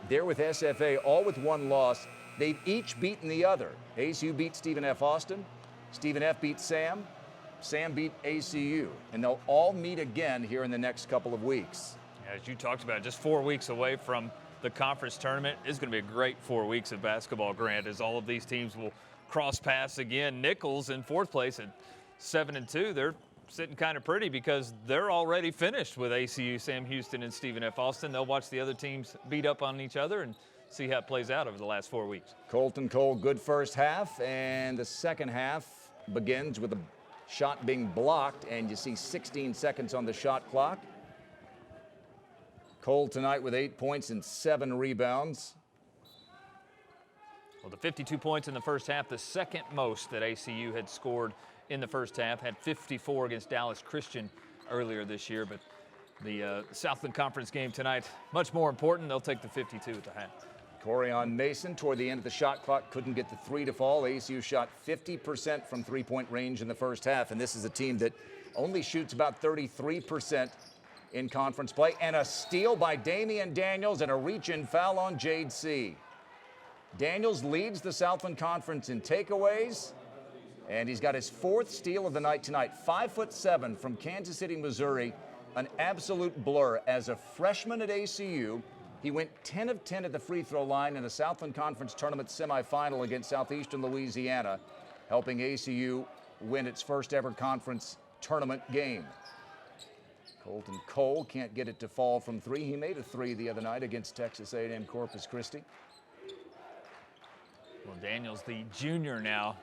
Speaker 1: they're with SFA, all with 1 loss. They've each beaten the other. ACU beat Stephen F. Austin. Stephen F. beat Sam. Sam beat ACU, and they'll all meet again here in the next couple of weeks.
Speaker 2: As you talked about, just 4 weeks away from the conference tournament. It's going to be a great 4 weeks of basketball, Grant, as all of these teams will cross paths again. Nichols in 4th place at 7-2. They're sitting kind of pretty because they're already finished with ACU, Sam Houston, and Stephen F. Austin. They'll watch the other teams beat up on each other and see how it plays out over the last 4 weeks.
Speaker 1: Colton Cole, good first half, and the second half begins with a shot being blocked, and you see 16 seconds on the shot clock. Cole tonight with 8 points and 7 rebounds.
Speaker 2: Well, the 52 points in the first half, the second most that ACU had scored in the first half, had 54 against Dallas Christian earlier this year. But the Southland Conference game tonight, much more important. They'll take the 52 at the half.
Speaker 1: Coryon Mason, toward the end of the shot clock, couldn't get the 3 to fall. ACU shot 50% from 3-point range in the first half, and this is a team that only shoots about 33% in conference play. And a steal by Damian Daniels and a reach-in foul on Jade C. Daniels leads the Southland Conference in takeaways, and he's got his 4th steal of the night tonight. 5'7" from Kansas City, Missouri, an absolute blur. As a freshman at ACU, he went 10 of 10 at the free throw line in the Southland Conference Tournament semifinal against Southeastern Louisiana, helping ACU win its first ever conference tournament game. Colton Cole can't get it to fall from 3. He made a 3 the other night against Texas A&M Corpus Christi.
Speaker 2: Well, Daniels, the junior now,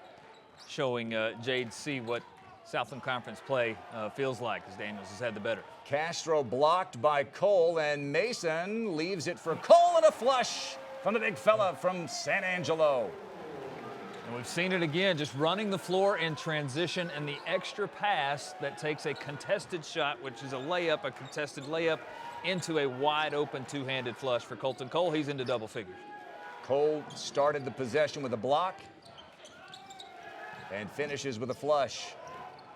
Speaker 2: showing Jade C what Southland Conference play feels like, as Daniels has had the better.
Speaker 1: Castro blocked by Cole, and Mason leaves it for Cole, and a flush from the big fella from San Angelo.
Speaker 2: And we've seen it again, just running the floor in transition, and the extra pass that takes a contested shot, which is a layup, a contested layup, into a wide open 2-handed flush for Colton Cole. He's into double figures.
Speaker 1: Cole started the possession with a block and finishes with a flush.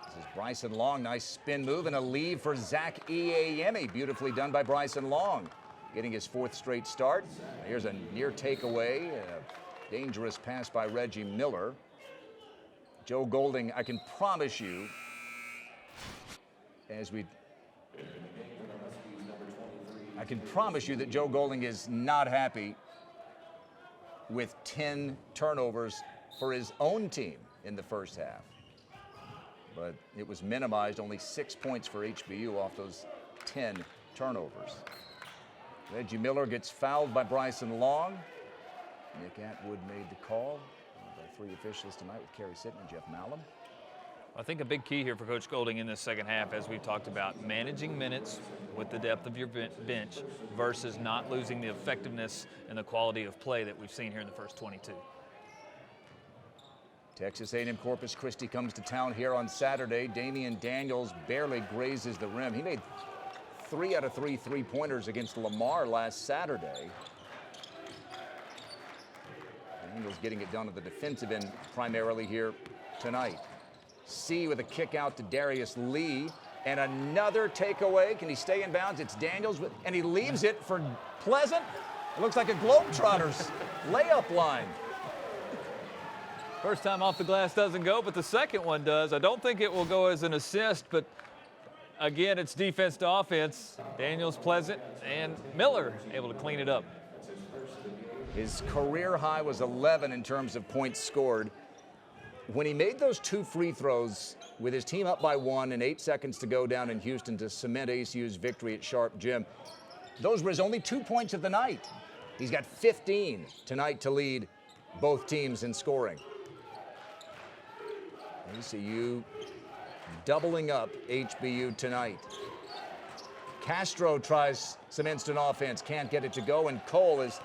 Speaker 1: This is Bryson Long. Nice spin move and a lead for Zach Iayemi. Beautifully done by Bryson Long. getting his 4th straight start. Here's a near takeaway, a dangerous pass by Reggie Miller. Joe Golding, I can promise you, I can promise you that Joe Golding is not happy with 10 turnovers for his own team in the first half. But it was minimized, only 6 points for HBU off those 10 turnovers. Reggie Miller gets fouled by Bryson Long. Nick Atwood made the call by 3 officials tonight with Kerry Sitton and Jeff Malum.
Speaker 2: I think a big key here for Coach Golding in this second half, as we've talked about, managing minutes with the depth of your bench versus not losing the effectiveness and the quality of play that we've seen here in the first 22.
Speaker 1: Texas A&M Corpus Christi comes to town here on Saturday. Damian Daniels barely grazes the rim. He made 3 out of 3 3-pointers against Lamar last Saturday. Daniels getting it done at the defensive end primarily here tonight. C with a kick out to Darius Lee, and another takeaway. Can he stay in bounds? It's Daniels, and he leaves it for Pleasant. It looks like a Globetrotters layup line.
Speaker 2: First time off the glass doesn't go, but the second one does. I don't think it will go as an assist, but again, it's defense to offense. Daniels, Pleasant, and Miller able to clean it up.
Speaker 1: His career high was 11 in terms of points scored. When he made those 2 free throws with his team up by 1 and 8 seconds to go down in Houston to cement ACU's victory at Sharp Gym, those were his only 2 points of the night. He's got 15 tonight to lead both teams in scoring. ACU doubling up HBU tonight. Castro tries some instant offense, can't get it to go, and Cole is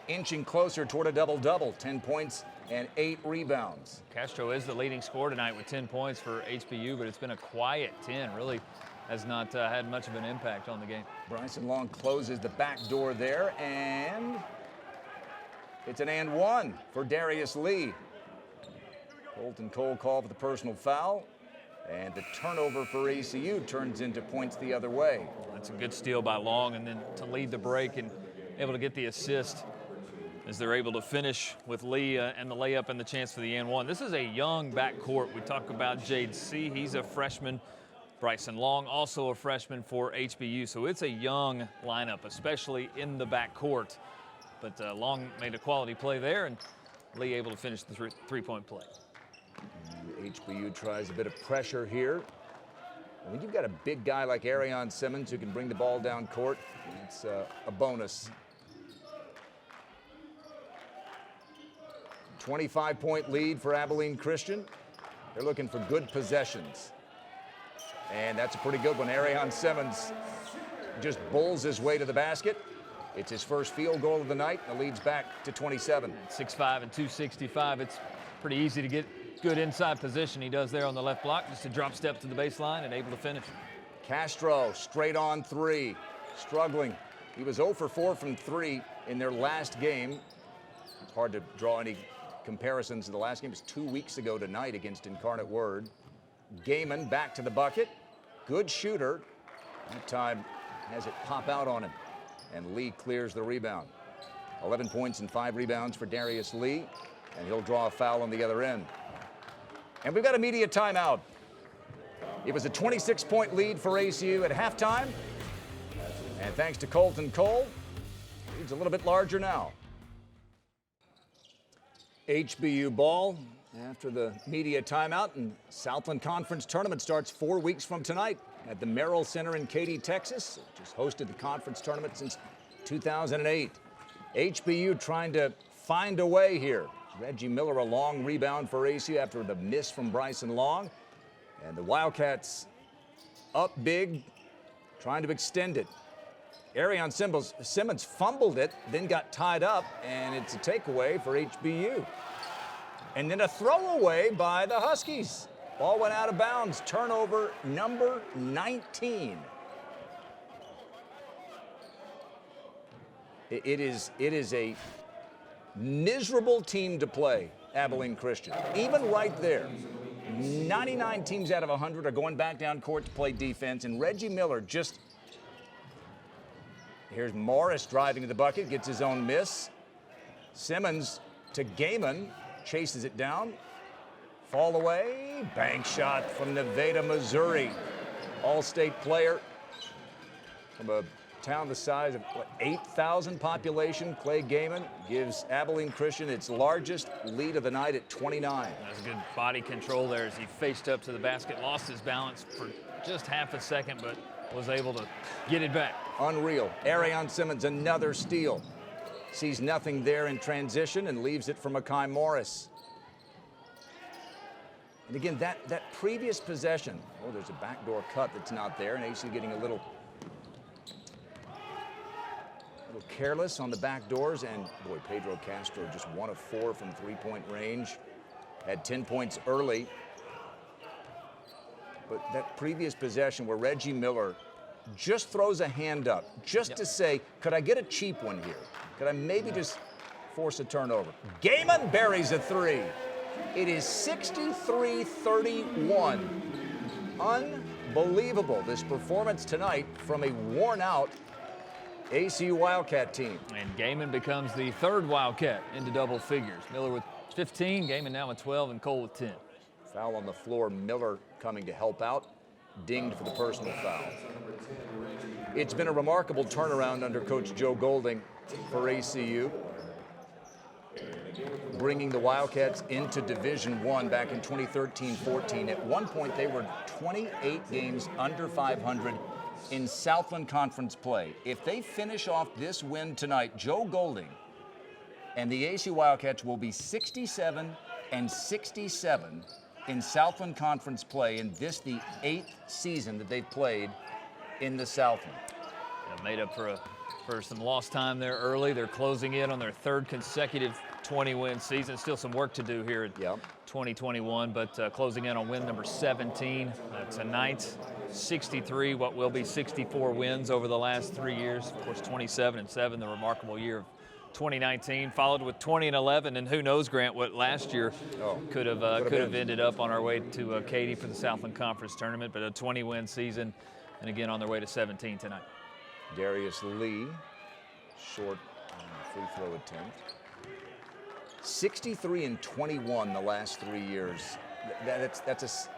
Speaker 1: inching closer toward a double-double, 10 points and 8 rebounds.
Speaker 2: Castro is the leading scorer tonight with 10 points for HBU, but it's been a quiet 10. Really has not had much of an impact on the game.
Speaker 1: Bryson Long closes the back door there, and it's an and one for Darius Lee. Colton Cole called for the personal foul, and the turnover for ACU turns into points the other way.
Speaker 2: That's a good steal by Long, and then to lead the break and able to get the assist as they're able to finish with Lee and the layup and the chance for the and one. This is a young backcourt. We talk about Jade C. He's a freshman. Bryson Long, also a freshman for HBU. So it's a young lineup, especially in the backcourt. But Long made a quality play there, and Lee able to finish the three-point play.
Speaker 1: HBU tries a bit of pressure here. When you've got a big guy like Arion Simmons who can bring the ball down court, it's a bonus. 25-point lead for Abilene Christian. They're looking for good possessions. And that's a pretty good one. Arion Simmons just bulls his way to the basket. It's his first field goal of the night. The lead's back to 27.
Speaker 2: 6'5" and 265. It's pretty easy to get good inside position. He does there on the left block. Just a drop step to the baseline and able to finish.
Speaker 1: Castro straight on three, struggling. He was 0 for 4 from 3 in their last game. It's hard to draw any comparisons to the last game. It was 2 weeks ago tonight against Incarnate Word. Gaiman back to the bucket. Good shooter. That time has it pop out on him. And Lee clears the rebound. 11 points and 5 rebounds for Darius Lee. And he'll draw a foul on the other end. And we've got a media timeout. It was a 26-point lead for ACU at halftime. And thanks to Colton Cole, lead's a little bit larger now. HBU ball after the media timeout, and Southland Conference tournament starts 4 weeks from tonight at the Merrill Center in Katy, Texas, which has hosted the conference tournament since 2008. HBU trying to find a way here. Reggie Miller, a long rebound for ACU after the miss from Bryson Long. And the Wildcats up big, trying to extend it. Arion Simmons fumbled it, then got tied up, and it's a takeaway for HBU. And then a throwaway by the Huskies. Ball went out of bounds. Turnover number 19. It is a miserable team to play, Abilene Christian. Even right there, 99 teams out of 100 are going back down court to play defense, and Reggie Miller just Here's Morris driving to the bucket, gets his own miss. Simmons to Gaiman, chases it down. Fall away, bank shot from Nevada, Missouri. All-state player from a town the size of, 8,000 population. Clay Gaiman gives Abilene Christian its largest lead of the night at 29.
Speaker 2: That's good body control there as he faced up to the basket, lost his balance for just half a second, but was able to get it back.
Speaker 1: Unreal. Arion Simmons, another steal. Sees nothing there in transition and leaves it for Mekhi Morris. And again, that previous possession, oh, there's a backdoor cut that's not there, and ACU getting a little careless on the back doors, and boy, Pedro Castro just 1 of 4 from three-point range, had 10 points early. But that previous possession where Reggie Miller just throws a hand up just to say, could I get a cheap one here? Could I maybe just force a turnover? Gaiman buries a three. It is 63-31. Unbelievable, this performance tonight from a worn-out ACU Wildcat team.
Speaker 2: And Gaiman becomes the third Wildcat into double figures. Miller with 15, Gaiman now with 12, and Cole with 10.
Speaker 1: Foul on the floor, Miller coming to help out, dinged for the personal foul. It's been a remarkable turnaround under Coach Joe Golding for ACU, bringing the Wildcats into Division I back in 2013-14. At one point, they were 28 games under 500 in Southland Conference play. If they finish off this win tonight, Joe Golding and the ACU Wildcats will be 67-67 in Southland Conference play, and this the 8th season that they've played in the Southland.
Speaker 2: Yeah, made up for some lost time there early. They're closing in on their third consecutive 20-win season. Still some work to do here in 2021, but closing in on win number 17 tonight. 63, what will be 64 wins over the last 3 years. Of course, 27-7, the remarkable year of 2019, followed with 20-11, and who knows, Grant, what last year could have ended up on our way to Katy for the Southland Conference tournament, but a 20-win season, and again on their way to 17 tonight.
Speaker 1: Darius Lee, short free throw attempt. 63-21 the last 3 years. That's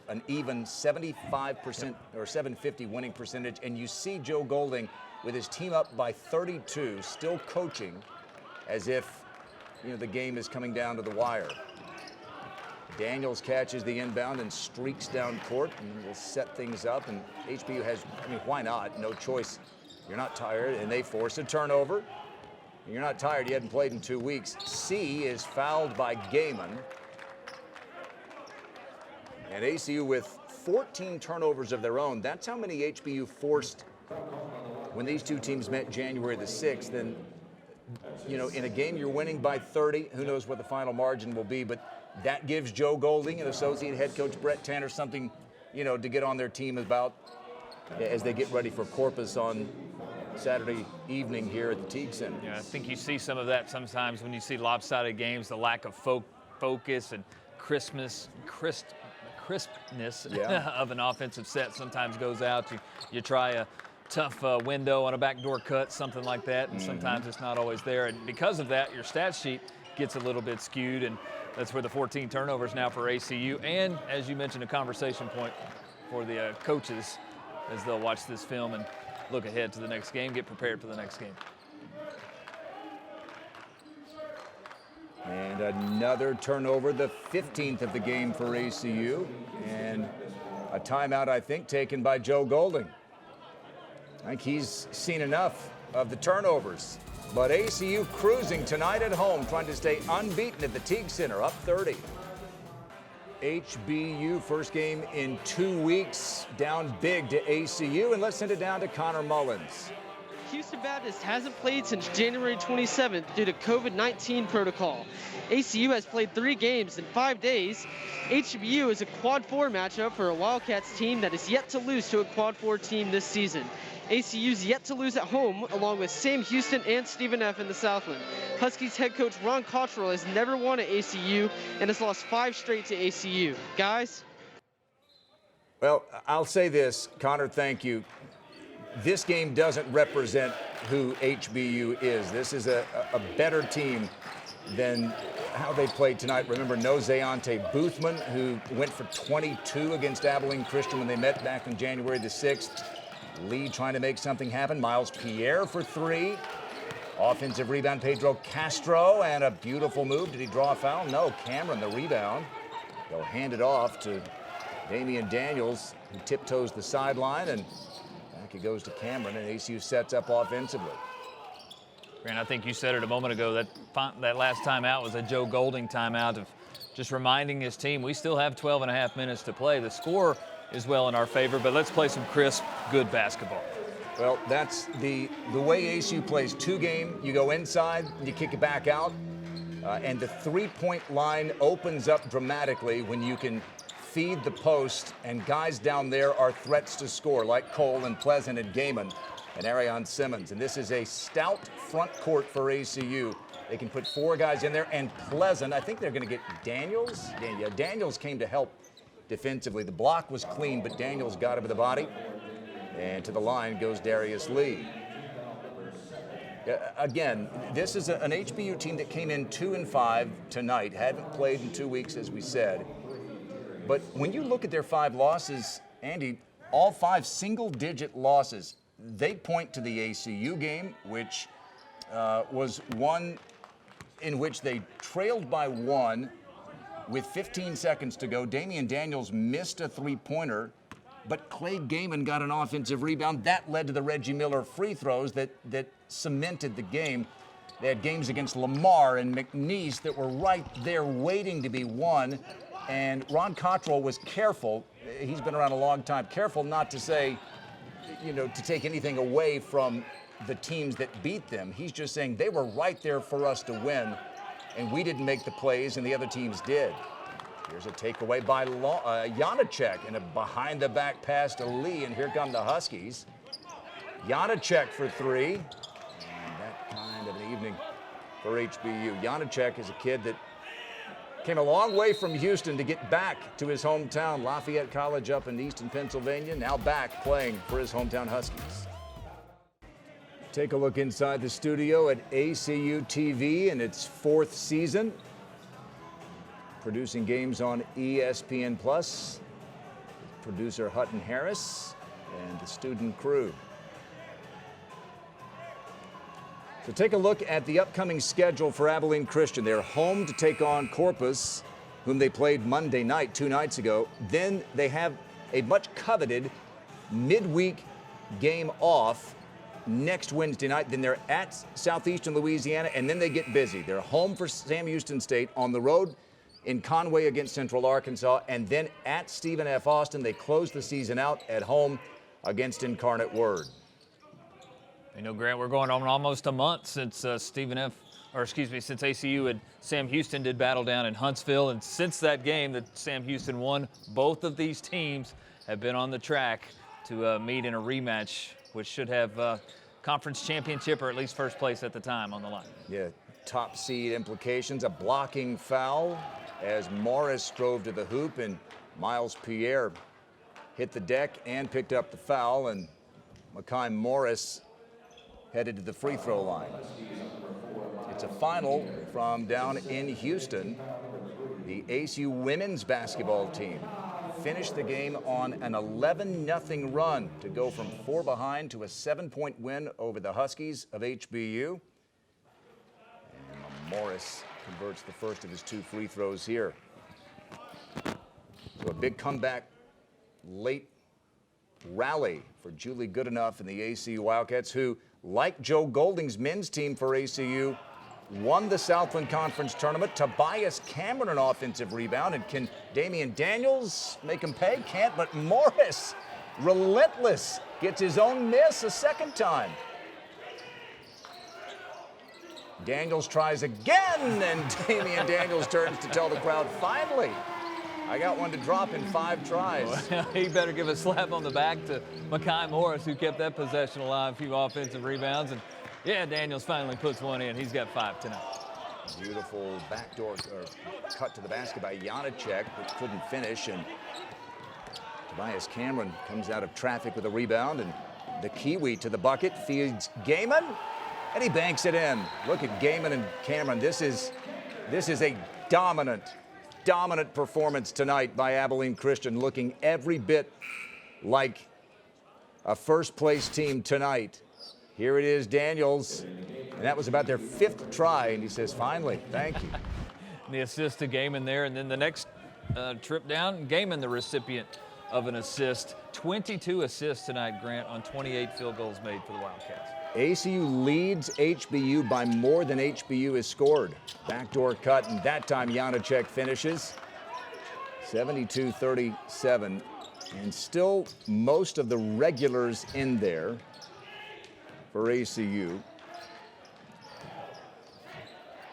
Speaker 1: an even 75% or 750 winning percentage, and you see Joe Golding with his team up by 32, still coaching as if the game is coming down to the wire. Daniels catches the inbound and streaks down court and will set things up, and HBU has, why not? No choice. You're not tired, and they force a turnover. You're not tired, you hadn't played in 2 weeks. C is fouled by Gaiman. And ACU with 14 turnovers of their own. That's how many HBU forced when these two teams met January the 6th. And, in a game you're winning by 30, who knows what the final margin will be, but that gives Joe Golding and associate head coach Brett Tanner something, to get on their team about as they get ready for Corpus on Saturday evening here at the Teague Center.
Speaker 2: Yeah, I think you see some of that sometimes when you see lopsided games, the lack of focus and crispness of an offensive set sometimes goes out. You try a tough window on a backdoor cut, something like that, and sometimes it's not always there. And because of that, your stat sheet gets a little bit skewed, and that's where the 14 turnovers now for ACU. And as you mentioned, a conversation point for the coaches as they'll watch this film and look ahead to the next game, get prepared for the next game.
Speaker 1: And another turnover, the 15th of the game for ACU, and a timeout, I think, taken by Joe Golding. I think he's seen enough of the turnovers. But ACU cruising tonight at home, trying to stay unbeaten at the Teague Center, up 30. HBU, first game in 2 weeks, down big to ACU, and let's send it down to Connor Mullins.
Speaker 3: Houston Baptist hasn't played since January 27th due to COVID-19 protocol. ACU has played 3 games in 5 days. HBU is a quad 4 matchup for a Wildcats team that is yet to lose to a quad 4 team this season. ACU's yet to lose at home, along with Sam Houston and Stephen F. in the Southland. Huskies head coach Ron Cottrell has never won at ACU and has lost 5 straight to ACU. Guys?
Speaker 1: Well, I'll say this, Connor, thank you. this game doesn't represent who HBU is. This is a better team than how they played tonight. Remember, no Zayante Boothman, who went for 22 against Abilene Christian when they met back on January the 6th. Lee trying to make something happen. Miles Pierre for 3. Offensive rebound, Pedro Castro, and a beautiful move. Did he draw a foul? No, Cameron the rebound. They'll hand it off to Damian Daniels, who tiptoes the sideline, and back it goes to Cameron, and ACU sets up offensively.
Speaker 2: Grant, I think you said it a moment ago, that last timeout was a Joe Golding timeout of just reminding his team we still have 12 and a half minutes to play. The score is well in our favor, but let's play some crisp, good basketball.
Speaker 1: Well, that's the way ACU plays 2-game. You go inside, you kick it back out, and the three-point line opens up dramatically when you can feed the post, and guys down there are threats to score, like Cole and Pleasant and Gaiman and Arion Simmons. And this is a stout front court for ACU. They can put 4 guys in there, and Pleasant, I think they're going to get Daniels. Yeah, Daniels came to help defensively. The block was clean, but Daniels got him with the body. And to the line goes Darius Lee. Again, this is an HBU team that came in 2-5 tonight. Hadn't played in 2 weeks, as we said. But when you look at their 5 losses, Andy, all 5 single-digit losses, they point to the ACU game, which was one in which they trailed by 1 with 15 seconds to go. Damian Daniels missed a three-pointer, but Clay Gaiman got an offensive rebound. That led to the Reggie Miller free throws that cemented the game. They had games against Lamar and McNeese that were right there waiting to be won. And Ron Cottrell was careful. He's been around a long time. Careful not to say, to take anything away from the teams that beat them. He's just saying they were right there for us to win, and we didn't make the plays, and the other teams did. Here's a takeaway by Janacek, and a behind-the-back pass to Lee, and here come the Huskies. Janacek for 3, and that kind of an evening for HBU. Janacek is a kid that came a long way from Houston to get back to his hometown, Lafayette College up in Easton, Pennsylvania, now back playing for his hometown Huskies. Take a look inside the studio at ACU TV in its 4th season, producing games on ESPN+, producer Hutton Harris and the student crew. So take a look at the upcoming schedule for Abilene Christian. They're home to take on Corpus, whom they played Monday night, 2 nights ago. Then they have a much coveted midweek game off next Wednesday night. Then they're at Southeastern Louisiana, and then they get busy. They're home for Sam Houston State, on the road in Conway against Central Arkansas, and then at Stephen F. Austin. They close the season out at home against Incarnate Word.
Speaker 2: Grant, we're going on almost a month since since ACU and Sam Houston did battle down in Huntsville. And since that game that Sam Houston won, both of these teams have been on the track to meet in a rematch, which should have conference championship or at least first place at the time on the line.
Speaker 1: Yeah, top seed implications. A blocking foul as Morris drove to the hoop, and Miles Pierre hit the deck and picked up the foul, and Makai Morris headed to the free throw line. It's a final from down in Houston. The ACU women's basketball team finished the game on an 11-0 run to go from 4 behind to a 7-point win over the Huskies of HBU. And Morris converts the first of his 2 free throws here. So a big comeback late rally for Julie Goodenough and the ACU Wildcats, who, like Joe Golding's men's team for ACU, won the Southland Conference tournament. Tobias Cameron an offensive rebound, and can Damian Daniels make him pay? Can't, but Morris, relentless, gets his own miss a second time. Daniels tries again, and Damian Daniels turns to tell the crowd, finally, I got one to drop in 5 tries.
Speaker 2: Well, he better give a slap on the back to Makai Morris, who kept that possession alive, a few offensive rebounds. And yeah, Daniels finally puts one in. He's got 5 tonight.
Speaker 1: Beautiful backdoor cut to the basket by Janacek, but couldn't finish. And Tobias Cameron comes out of traffic with a rebound, and The Kiwi to the bucket, feeds Gaiman, and he banks it in. Look at Gaiman and Cameron. This is a dominant performance tonight by Abilene Christian, looking every bit like a first-place team tonight. Here it is, Daniels, and that was about their 5th try, and he says, finally, thank you.
Speaker 2: The assist to Gaiman there, and then the next trip down, Gaiman the recipient of an assist. 22 assists tonight, Grant, on 28 field goals made for the Wildcats.
Speaker 1: ACU leads HBU by more than HBU has scored. Backdoor cut, and that time Janacek finishes. 72-37, and still most of the regulars in there for ACU.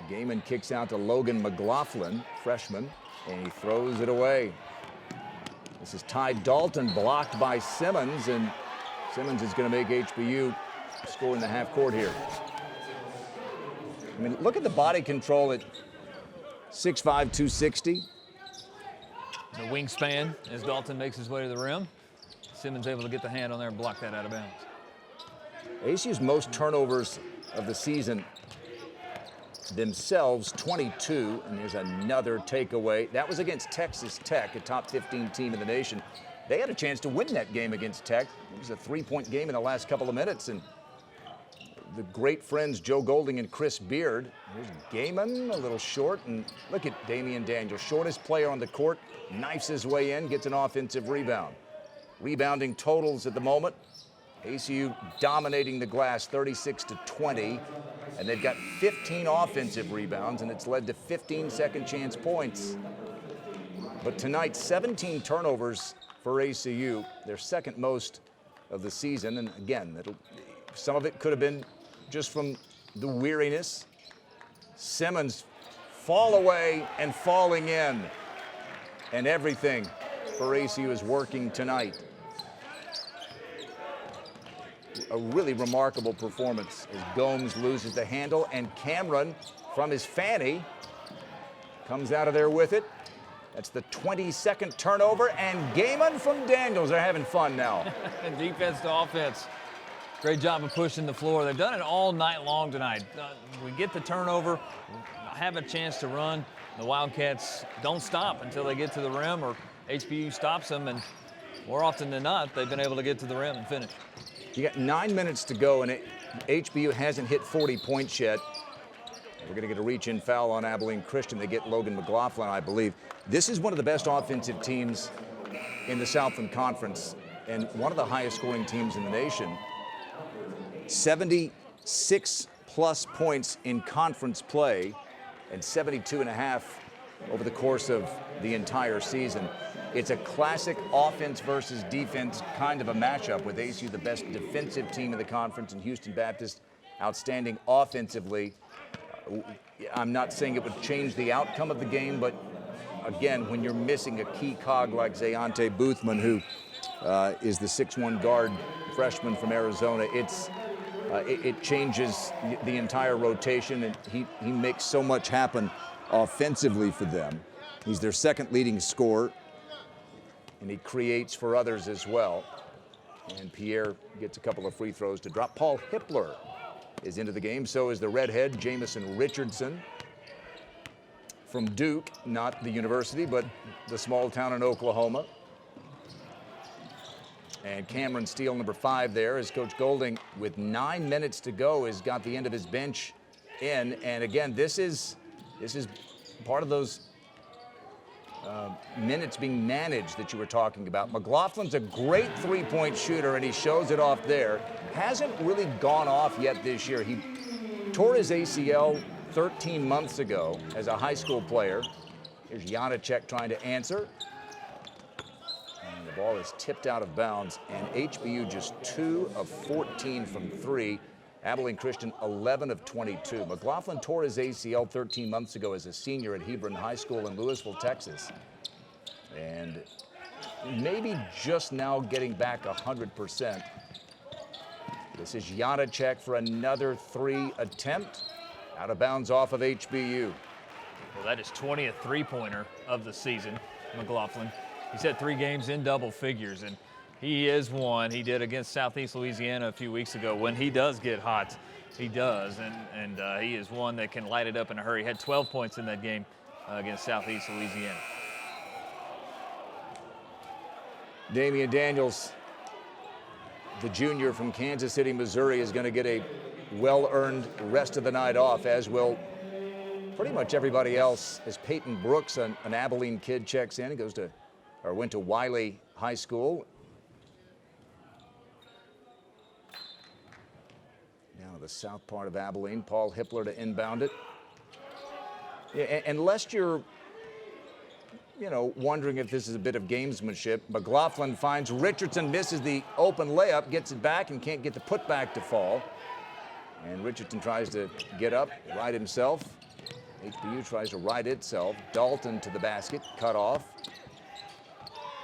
Speaker 1: Gaiman kicks out to Logan McLaughlin, freshman, and he throws it away. This is Ty Dalton, blocked by Simmons, and Simmons is going to make HBU score in the half court here. I mean, look at the body control at 6'5", 260.
Speaker 2: The wingspan as Dalton makes his way to the rim. Simmons able to get the hand on there and block that out of bounds.
Speaker 1: ACU's most turnovers of the season themselves, 22, and there's another takeaway. That was against Texas Tech, a top 15 team in the nation. They had a chance to win that game against Tech. It was a 3-point game in the last couple of minutes, and the great friends Joe Golding and Chris Beard. Here's Gaiman, a little short, and look at Damian Daniels, shortest player on the court, knifes his way in, gets an offensive rebound. Rebounding totals at the moment, ACU dominating the glass 36-20, and they've got 15 offensive rebounds, and it's led to 15 second chance points. But tonight, 17 turnovers for ACU, their second most of the season, and again, some of it could have been just from the weariness. Simmons fall away and falling in, and everything for ACU is working tonight. A really remarkable performance as Gomes loses the handle, and Cameron from his fanny comes out of there with it. That's the 22nd turnover, and Gaiman from Daniels. They're having fun now.
Speaker 2: And defense to offense. Great job of pushing the floor. They've done it all night long tonight. We get the turnover, have a chance to run. The Wildcats don't stop until they get to the rim, or HBU stops them, and more often than not, they've been able to get to the rim and finish.
Speaker 1: You got 9 minutes to go, and HBU hasn't hit 40 points yet. We're going to get a reach-in foul on Abilene Christian. They get Logan McLaughlin, I believe. This is one of the best offensive teams in the Southland Conference and one of the highest-scoring teams in the nation. 76-plus points in conference play and 72.5 over the course of the entire season. It's a classic offense versus defense kind of a matchup, with ACU the best defensive team in the conference and Houston Baptist outstanding offensively. I'm not saying it would change the outcome of the game, but again, when you're missing a key cog like Zayante Boothman, who is the 6'1" guard freshman from Arizona, it changes the entire rotation, and he makes so much happen offensively for them. He's their second leading scorer, and he creates for others as well. And Pierre gets a couple of free throws to drop. Paul Hippler is into the game. So is the redhead, Jamison Richardson, from Duke, not the university, but the small town in Oklahoma. And Cameron Steele, number 5 there, as Coach Golding, with 9 minutes to go, has got the end of his bench in. And again, this is part of those minutes being managed that you were talking about. McLaughlin's a great three-point shooter, and he shows it off there. Hasn't really gone off yet this year. He tore his ACL 13 months ago as a high school player. Here's Janacek trying to answer. And the ball is tipped out of bounds, and HBU just 2 of 14 from 3. Abilene Christian 11 of 22. McLaughlin tore his ACL 13 months ago as a senior at Hebron High School in Louisville, Texas. And maybe just now getting back 100%. This is Janacek for another 3 attempt. Out of bounds off of HBU.
Speaker 2: Well, that is 20th three-pointer of the season, McLaughlin. He's had 3 games in double figures, and He is one. He did against Southeast Louisiana a few weeks ago. When he does get hot, he does, and he is one that can light it up in a hurry. He had 12 points in that game against Southeast Louisiana.
Speaker 1: Damian Daniels, the junior from Kansas City, Missouri, is going to get a well-earned rest of the night off, as will pretty much everybody else, as Peyton Brooks, an Abilene kid, checks in. He went to Wiley High School. Now the south part of Abilene. Paul Hippler to inbound it. Yeah, and lest you're, wondering if this is a bit of gamesmanship, McLaughlin finds Richardson, misses the open layup, gets it back, and can't get the putback to fall. And Richardson tries to get up, right himself. HBU tries to right itself. Dalton to the basket, cut off.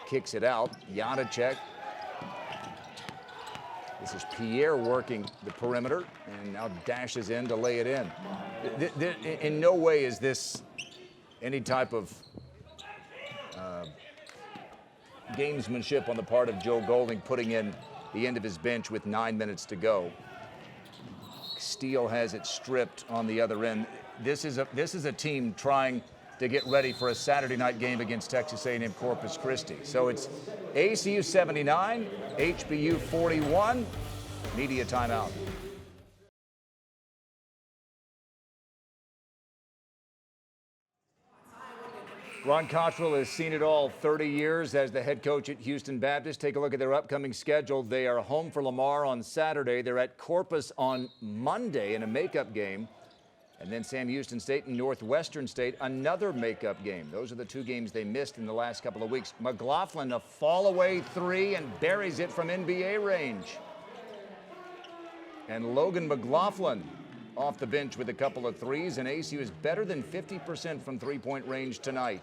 Speaker 1: Kicks it out. Janacek. This is Pierre working the perimeter and now dashes in to lay it in. In no way is this any type of gamesmanship on the part of Joe Golding, putting in the end of his bench with 9 minutes to go. Steele has it stripped on the other end. This is a team trying to get ready for a Saturday night game against Texas A&M Corpus Christi. So it's ACU 79, HBU 41. Media timeout. Ron Cottrell has seen it all, 30 years as the head coach at Houston Baptist. Take a look at their upcoming schedule. They are home for Lamar on Saturday. They're at Corpus on Monday in a makeup game. And then Sam Houston State and Northwestern State, another makeup game. Those are the two games they missed in the last couple of weeks. McLaughlin, a fall-away three, and buries it from NBA range. And Logan McLaughlin off the bench with a couple of threes, and ACU is better than 50% from three-point range tonight.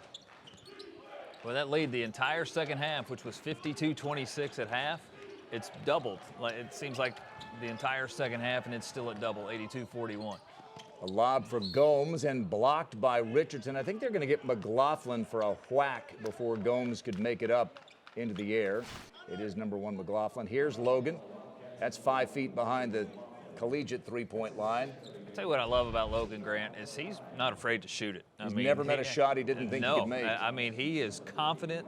Speaker 2: Well, that lead the entire second half, which was 52-26 at half, it's doubled. It seems like the entire second half, and it's still at double, 82-41.
Speaker 1: A lob for Gomes and blocked by Richardson. I think they're going to get McLaughlin for a whack before Gomes could make it up into the air. It is number one McLaughlin. Here's Logan. That's 5 feet behind the collegiate three-point line.
Speaker 2: I'll tell you what I love about Logan, Grant, is he's not afraid to shoot it.
Speaker 1: He's never met a shot he didn't think he could make.
Speaker 2: I mean, he is confident.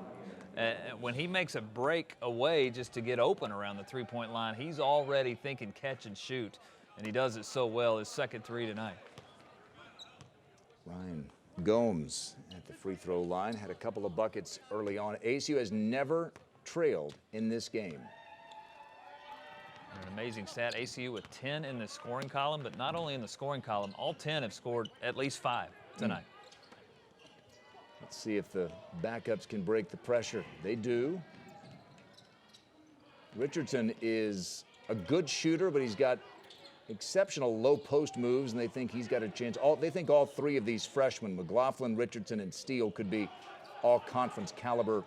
Speaker 2: When he makes a break away just to get open around the three-point line, he's already thinking catch and shoot, and he does it so well. His second three tonight.
Speaker 1: Ryan Gomes at the free throw line had a couple of buckets early on. ACU has never trailed in this game.
Speaker 2: An amazing stat, ACU with 10 in the scoring column, but not only in the scoring column, all 10 have scored at least 5 tonight.
Speaker 1: Let's see if the backups can break the pressure. They do. Richardson is a good shooter, but he's got exceptional low post moves, and they think he's got a chance. They think all three of these freshmen, McLaughlin, Richardson, and Steele, could be all conference caliber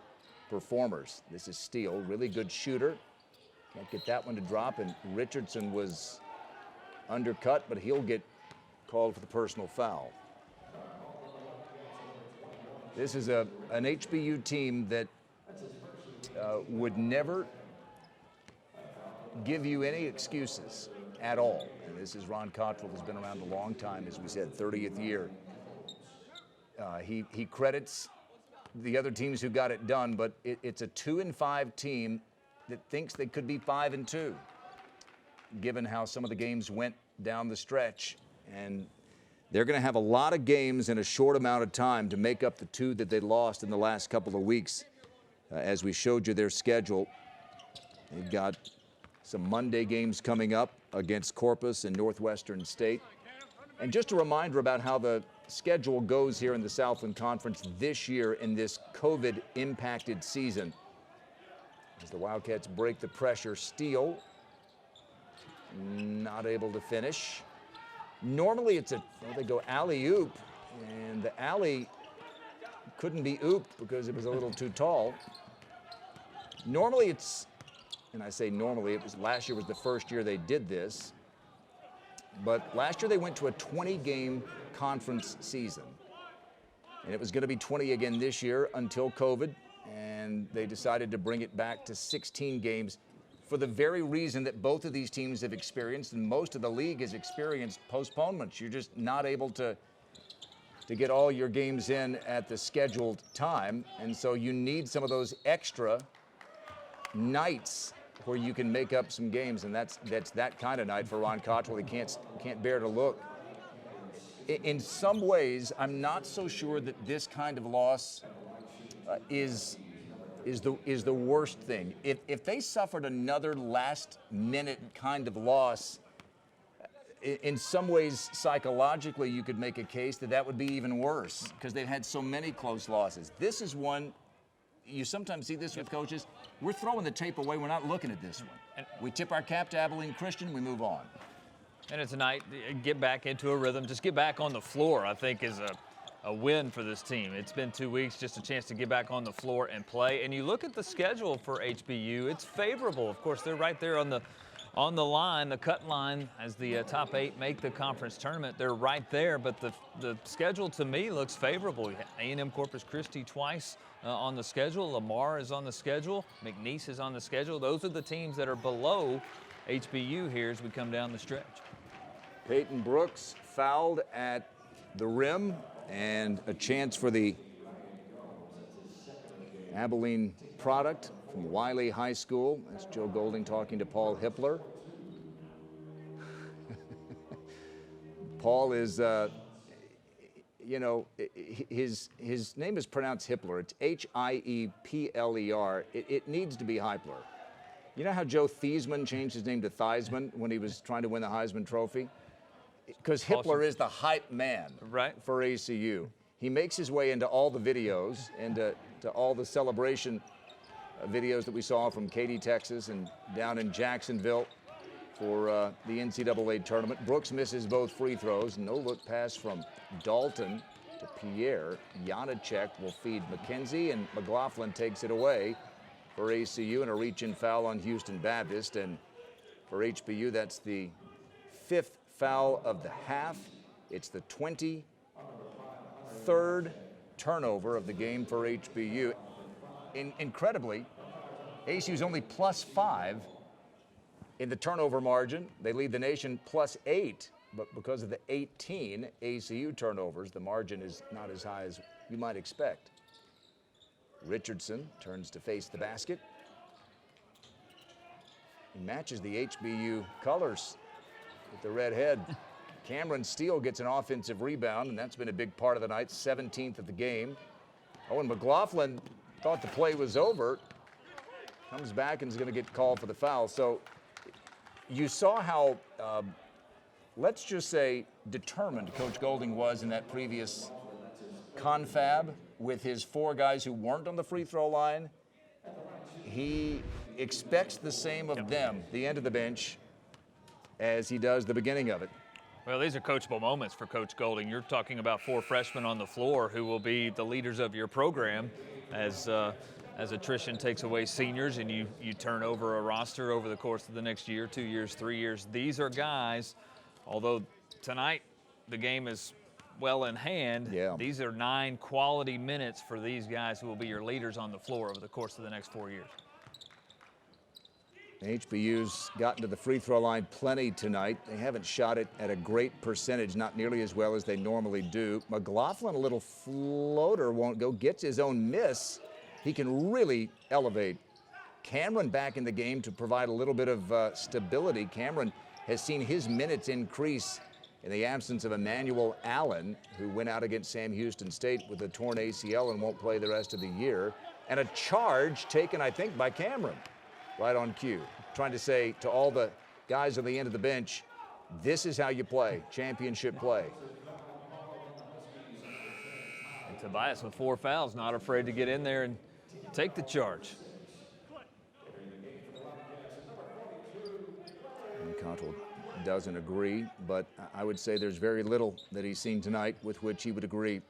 Speaker 1: performers. This is Steele, really good shooter. Can't get that one to drop, and Richardson was undercut, but he'll get called for the personal foul. This is an HBU team that would never give you any excuses at all. And this is Ron Cottrell, who's been around a long time, as we said, 30th year. He credits the other teams who got it done, but it's a 2-5 team that thinks they could be 5-2, given how some of the games went down the stretch. And they're going to have a lot of games in a short amount of time to make up the 2 that they lost in the last couple of weeks. As we showed you their schedule, they've got some Monday games coming up against Corpus and Northwestern State. And just a reminder about how the schedule goes here in the Southland Conference this year in this COVID-impacted season. As the Wildcats break the pressure, Steele not able to finish. Normally they go alley-oop, and the alley couldn't be ooped because it was a little too tall. Normally and I say normally, last year was the first year they did this, but last year they went to a 20-game conference season. And it was going to be 20 again this year until COVID, and and they decided to bring it back to 16 games for the very reason that both of these teams have experienced, and most of the league has experienced postponements. You're just not able to get all your games in at the scheduled time, and so you need some of those extra nights where you can make up some games, and that's that kind of night for Ron Cottrell. He can't bear to look. In some ways, I'm not so sure that this kind of loss is the worst thing. If they suffered another last-minute kind of loss, in some ways, psychologically, you could make a case that would be even worse because they've had so many close losses. This is one, you sometimes see this with coaches, we're throwing the tape away, we're not looking at this one. We tip our cap to Abilene Christian, we move on.
Speaker 2: And it's a night, get back into a rhythm, just get back on the floor, I think is a win for this team. It's been 2 weeks, just a chance to get back on the floor and play. And you look at the schedule for HBU, it's favorable. Of course, they're right there on the line, the cut line, as the top 8 make the conference tournament. They're right there, but the schedule to me looks favorable. A&M Corpus Christi twice on the schedule. Lamar is on the schedule. McNeese is on the schedule. Those are the teams that are below HBU here as we come down the stretch.
Speaker 1: Peyton Brooks fouled at the rim, and a chance for the Abilene product from Wiley High School. That's Joe Golding talking to Paul Hippler. Paul is, his name is pronounced Hippler. It's H-I-E-P-L-E-R. It needs to be Heipler. You know how Joe Thiesman changed his name to Theismann when he was trying to win the Heisman Trophy? Because Hippler is the hype man for ACU. He makes his way into all the videos and to all the celebration videos that we saw from Katy, Texas, and down in Jacksonville for the NCAA tournament. Brooks misses both free throws. No look pass from Dalton to Pierre. Janacek will feed McKenzie, and McLaughlin takes it away for ACU, and a reach-in foul on Houston Baptist. And for HBU, that's the 5th foul of the half. It's the 23rd turnover of the game for HBU. Incredibly, ACU's only +5 in the turnover margin. They lead the nation +8, but because of the 18 ACU turnovers, the margin is not as high as you might expect. Richardson turns to face the basket. He matches the HBU colors with the red head. Cameron Steele gets an offensive rebound, and that's been a big part of the night, 17th of the game. Oh, and McLaughlin thought the play was over. Comes back and is going to get called for the foul. So you saw how, let's just say, determined Coach Golding was in that previous confab with his 4 guys who weren't on the free throw line. He expects the same of them, the end of the bench, as he does the beginning of it.
Speaker 2: Well, these are coachable moments for Coach Golding. You're talking about 4 freshmen on the floor who will be the leaders of your program as attrition takes away seniors and you turn over a roster over the course of the next year, 2 years, 3 years. These are guys, although tonight the game is well in hand, these are 9 quality minutes for these guys who will be your leaders on the floor over the course of the next 4 years.
Speaker 1: HBU's gotten to the free throw line plenty tonight. They haven't shot it at a great percentage, not nearly as well as they normally do. McLaughlin, a little floater, won't go, gets his own miss. He can really elevate. Cameron back in the game to provide a little bit of stability. Cameron has seen his minutes increase in the absence of Emmanuel Allen, who went out against Sam Houston State with a torn ACL and won't play the rest of the year. And a charge taken, I think, by Cameron. Right on cue, trying to say to all the guys on the end of the bench, this is how you play, championship play.
Speaker 2: And Tobias with 4 fouls, not afraid to get in there and take the charge.
Speaker 1: And Cottrell doesn't agree, but I would say there's very little that he's seen tonight with which he would agree.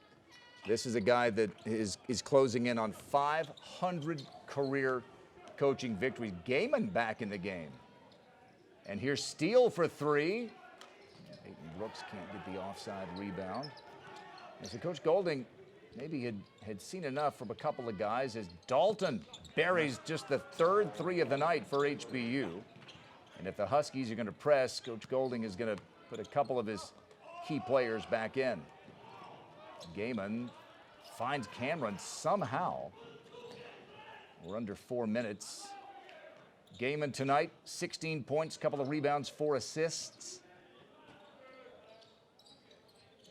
Speaker 1: This is a guy that is closing in on 500 career coaching victories. Gaiman back in the game. And here's Steele for 3. Brooks can't get the offside rebound. And so Coach Golding maybe had seen enough from a couple of guys as Dalton buries just the third three of the night for HBU. And if the Huskies are going to press, Coach Golding is going to put a couple of his key players back in. Gaiman finds Cameron somehow. We're under 4 minutes. Gaiman tonight, 16 points, couple of rebounds, 4 assists.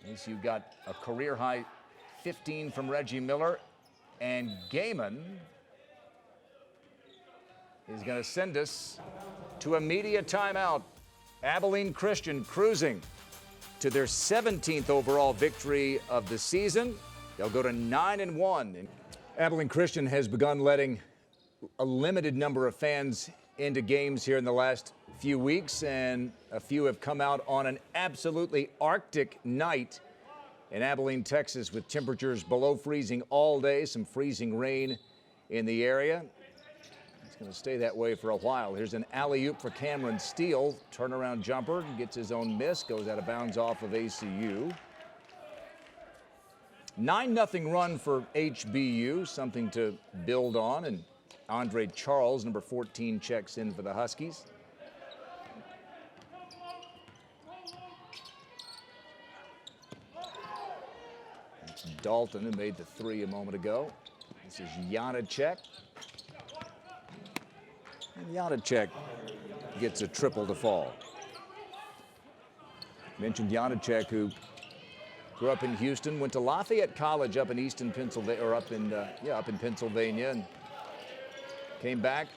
Speaker 1: ACU got a career high 15 from Reggie Miller, and Gaiman is going to send us to a media timeout. Abilene Christian cruising to their 17th overall victory of the season. They'll go to 9-1. Abilene Christian has begun letting a limited number of fans into games here in the last few weeks, and a few have come out on an absolutely Arctic night in Abilene, Texas, with temperatures below freezing all day, some freezing rain in the area. It's going to stay that way for a while. Here's an alley-oop for Cameron Steele. Turnaround jumper, gets his own miss, goes out of bounds off of ACU. 9-0 run for HBU, something to build on, and Andre Charles, number 14, checks in for the Huskies. That's Dalton, who made the three a moment ago. This is Janacek. And Janacek gets a triple to fall. Mentioned Janacek, who grew up in Houston, went to Lafayette College up in Easton, Pennsylvania, or up in Pennsylvania, and came back,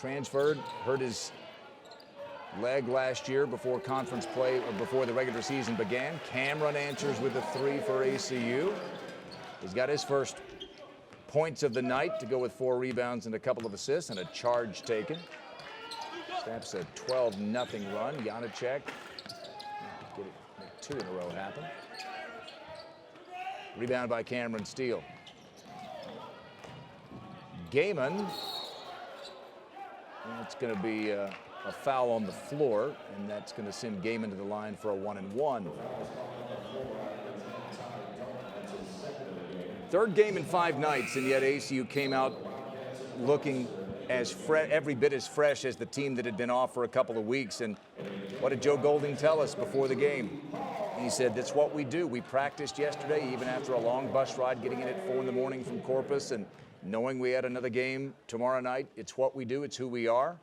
Speaker 1: transferred, hurt his leg last year before conference play, or before the regular season began. Cameron answers with a three for ACU. He's got his first points of the night to go with 4 rebounds and a couple of assists and a charge taken. Snaps a 12-0 run. Janacek, make 2 in a row happen. Rebound by Cameron Steele. Gaiman, it's going to be a foul on the floor, and that's going to send Gaiman to the line for a 1-and-1. Third game in 5 nights, and yet ACU came out looking as every bit as fresh as the team that had been off for a couple of weeks. And what did Joe Golding tell us before the game? He said, that's what we do. We practiced yesterday, even after a long bus ride, getting in at 4 in the morning from Corpus, and knowing we had another game tomorrow night. It's what we do. It's who we are.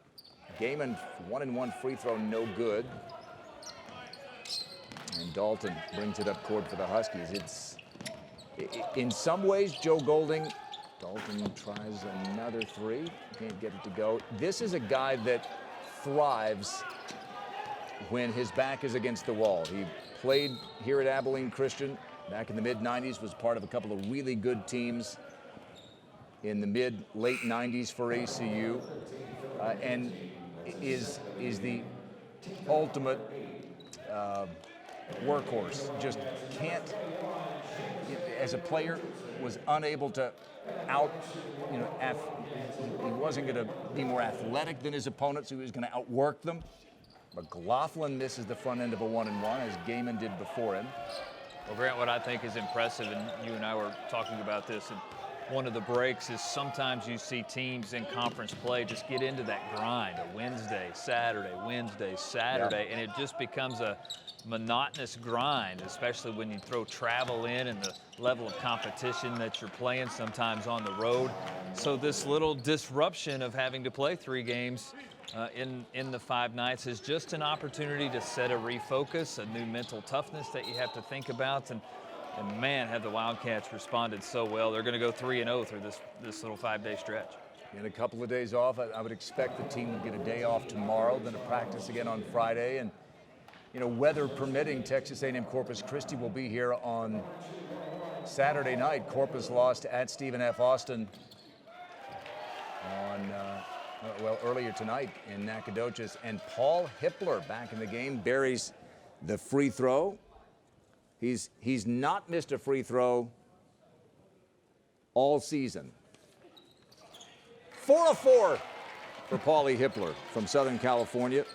Speaker 1: Gaiman, 1-and-1 free throw, no good. And Dalton brings it up court for the Huskies. It's, in some ways, Joe Golding, Dalton tries another three. Can't get it to go. This is a guy that thrives when his back is against the wall. He played here at Abilene Christian back in the mid-90s, was part of a couple of really good teams in the mid-late 90s for ACU, and is the ultimate workhorse. Just can't, as a player, was unable to he wasn't going to be more athletic than his opponents, so he was going to outwork them. McLaughlin misses the front end of a 1-and-1, as Gaiman did before him.
Speaker 2: Well, Grant, what I think is impressive, and you and I were talking about this, and one of the breaks is sometimes you see teams in conference play just get into that grind, a Wednesday, Saturday, and it just becomes a monotonous grind, especially when you throw travel in and the level of competition that you're playing sometimes on the road. So this little disruption of having to play 3 games in the 5 nights is just an opportunity to set a refocus, a new mental toughness that you have to think about. And man, have the Wildcats responded so well. They're going to go 3-0 through this little 5-day stretch.
Speaker 1: And a couple of days off. I would expect the team will get a day off tomorrow, then to practice again on Friday. And, weather permitting, Texas A&M Corpus Christi will be here on Saturday night. Corpus lost at Stephen F. Austin on, earlier tonight in Nacogdoches. And Paul Hippler back in the game, buries the free throw. He's not missed a free throw all season. 4 of 4 for Paulie Hippler from Southern California.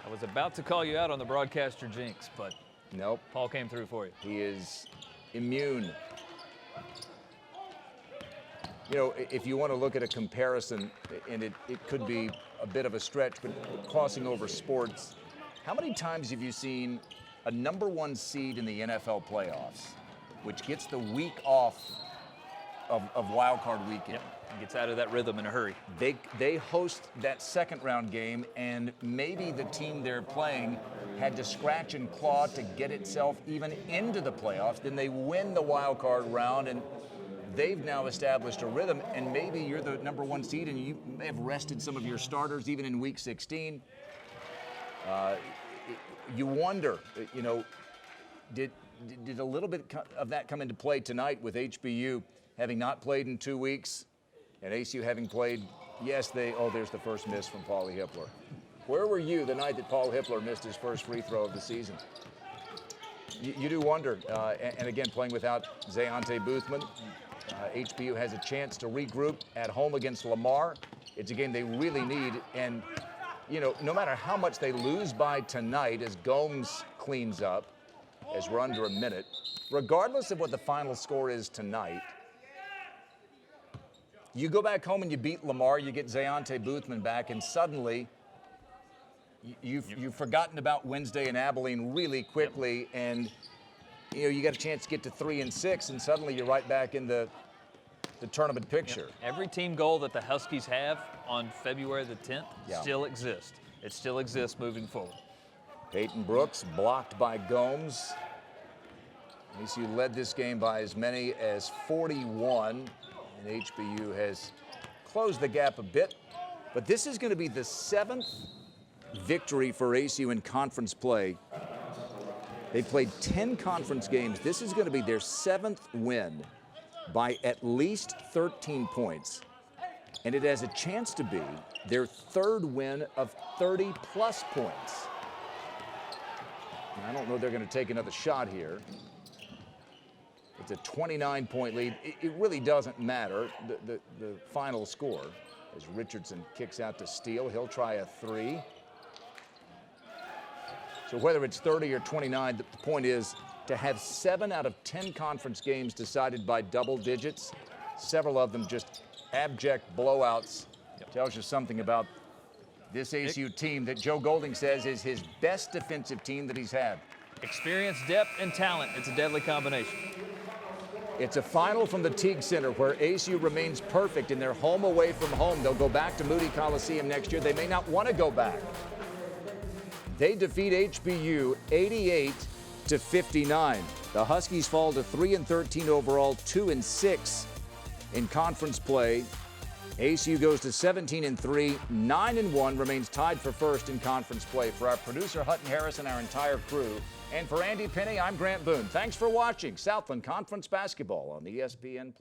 Speaker 2: I was about to call you out on the broadcaster jinx, but
Speaker 1: nope.
Speaker 2: Paul came through for you.
Speaker 1: He is immune You know, if you want to look at a comparison, and it could be a bit of a stretch, but crossing over sports, how many times have you seen a #1 seed in the NFL playoffs, which gets the week off of wild card weekend?
Speaker 2: Yep. Gets out of that rhythm in a hurry.
Speaker 1: They host that second round game, and maybe the team they're playing had to scratch and claw to get itself even into the playoffs. Then they win the wild card round, and they've now established a rhythm. And maybe you're the #1 seed, and you may have rested some of your starters even in week 16. You wonder, you know, did a little bit of that come into play tonight with HBU having not played in 2 weeks? And ACU having played, yes, there's the first miss from Paulie Hippler. Where were you the night that Paul Hippler missed his first free throw of the season? You do wonder. And again, playing without Zayante Boothman, HBU has a chance to regroup at home against Lamar. It's a game they really need. And, you know, no matter how much they lose by tonight as Gomes cleans up, as we're under a minute, regardless of what the final score is tonight, you go back home and you beat Lamar, you get Zayante Boothman back, and suddenly you've forgotten about Wednesday and Abilene really quickly, and you know you got a chance to get to 3 and 6, and suddenly you're right back in the tournament picture.
Speaker 2: Every team goal that the Huskies have on February the 10th still exists. It still exists moving forward.
Speaker 1: Peyton Brooks blocked by Gomes. ACU led this game by as many as 41. And HBU has closed the gap a bit, but this is going to be the 7th victory for ACU in conference play. They played 10 conference games. This is going to be their 7th win by at least 13 points, and it has a chance to be their 3rd win of 30-plus points. Now, I don't know they're going to take another shot here. It's a 29-point lead. It really doesn't matter, the final score. As Richardson kicks out to Steele, he'll try a 3. So whether it's 30 or 29, the point is to have 7 out of 10 conference games decided by double digits, several of them just abject blowouts, tells you something about this ACU team that Joe Golding says is his best defensive team that he's had.
Speaker 2: Experience, depth, and talent. It's a deadly combination.
Speaker 1: It's a final from the Teague Center where ACU remains perfect in their home away from home. They'll go back to Moody Coliseum next year. They may not want to go back. They defeat HBU 88-59. The Huskies fall to 3 and 13 overall, 2 and 6 in conference play. ACU goes to 17 and 3, 9 and 1, remains tied for first in conference play. For our producer Hutton Harris and our entire crew, and for Andy Penny, I'm Grant Boone. Thanks for watching Southland Conference Basketball on ESPN+.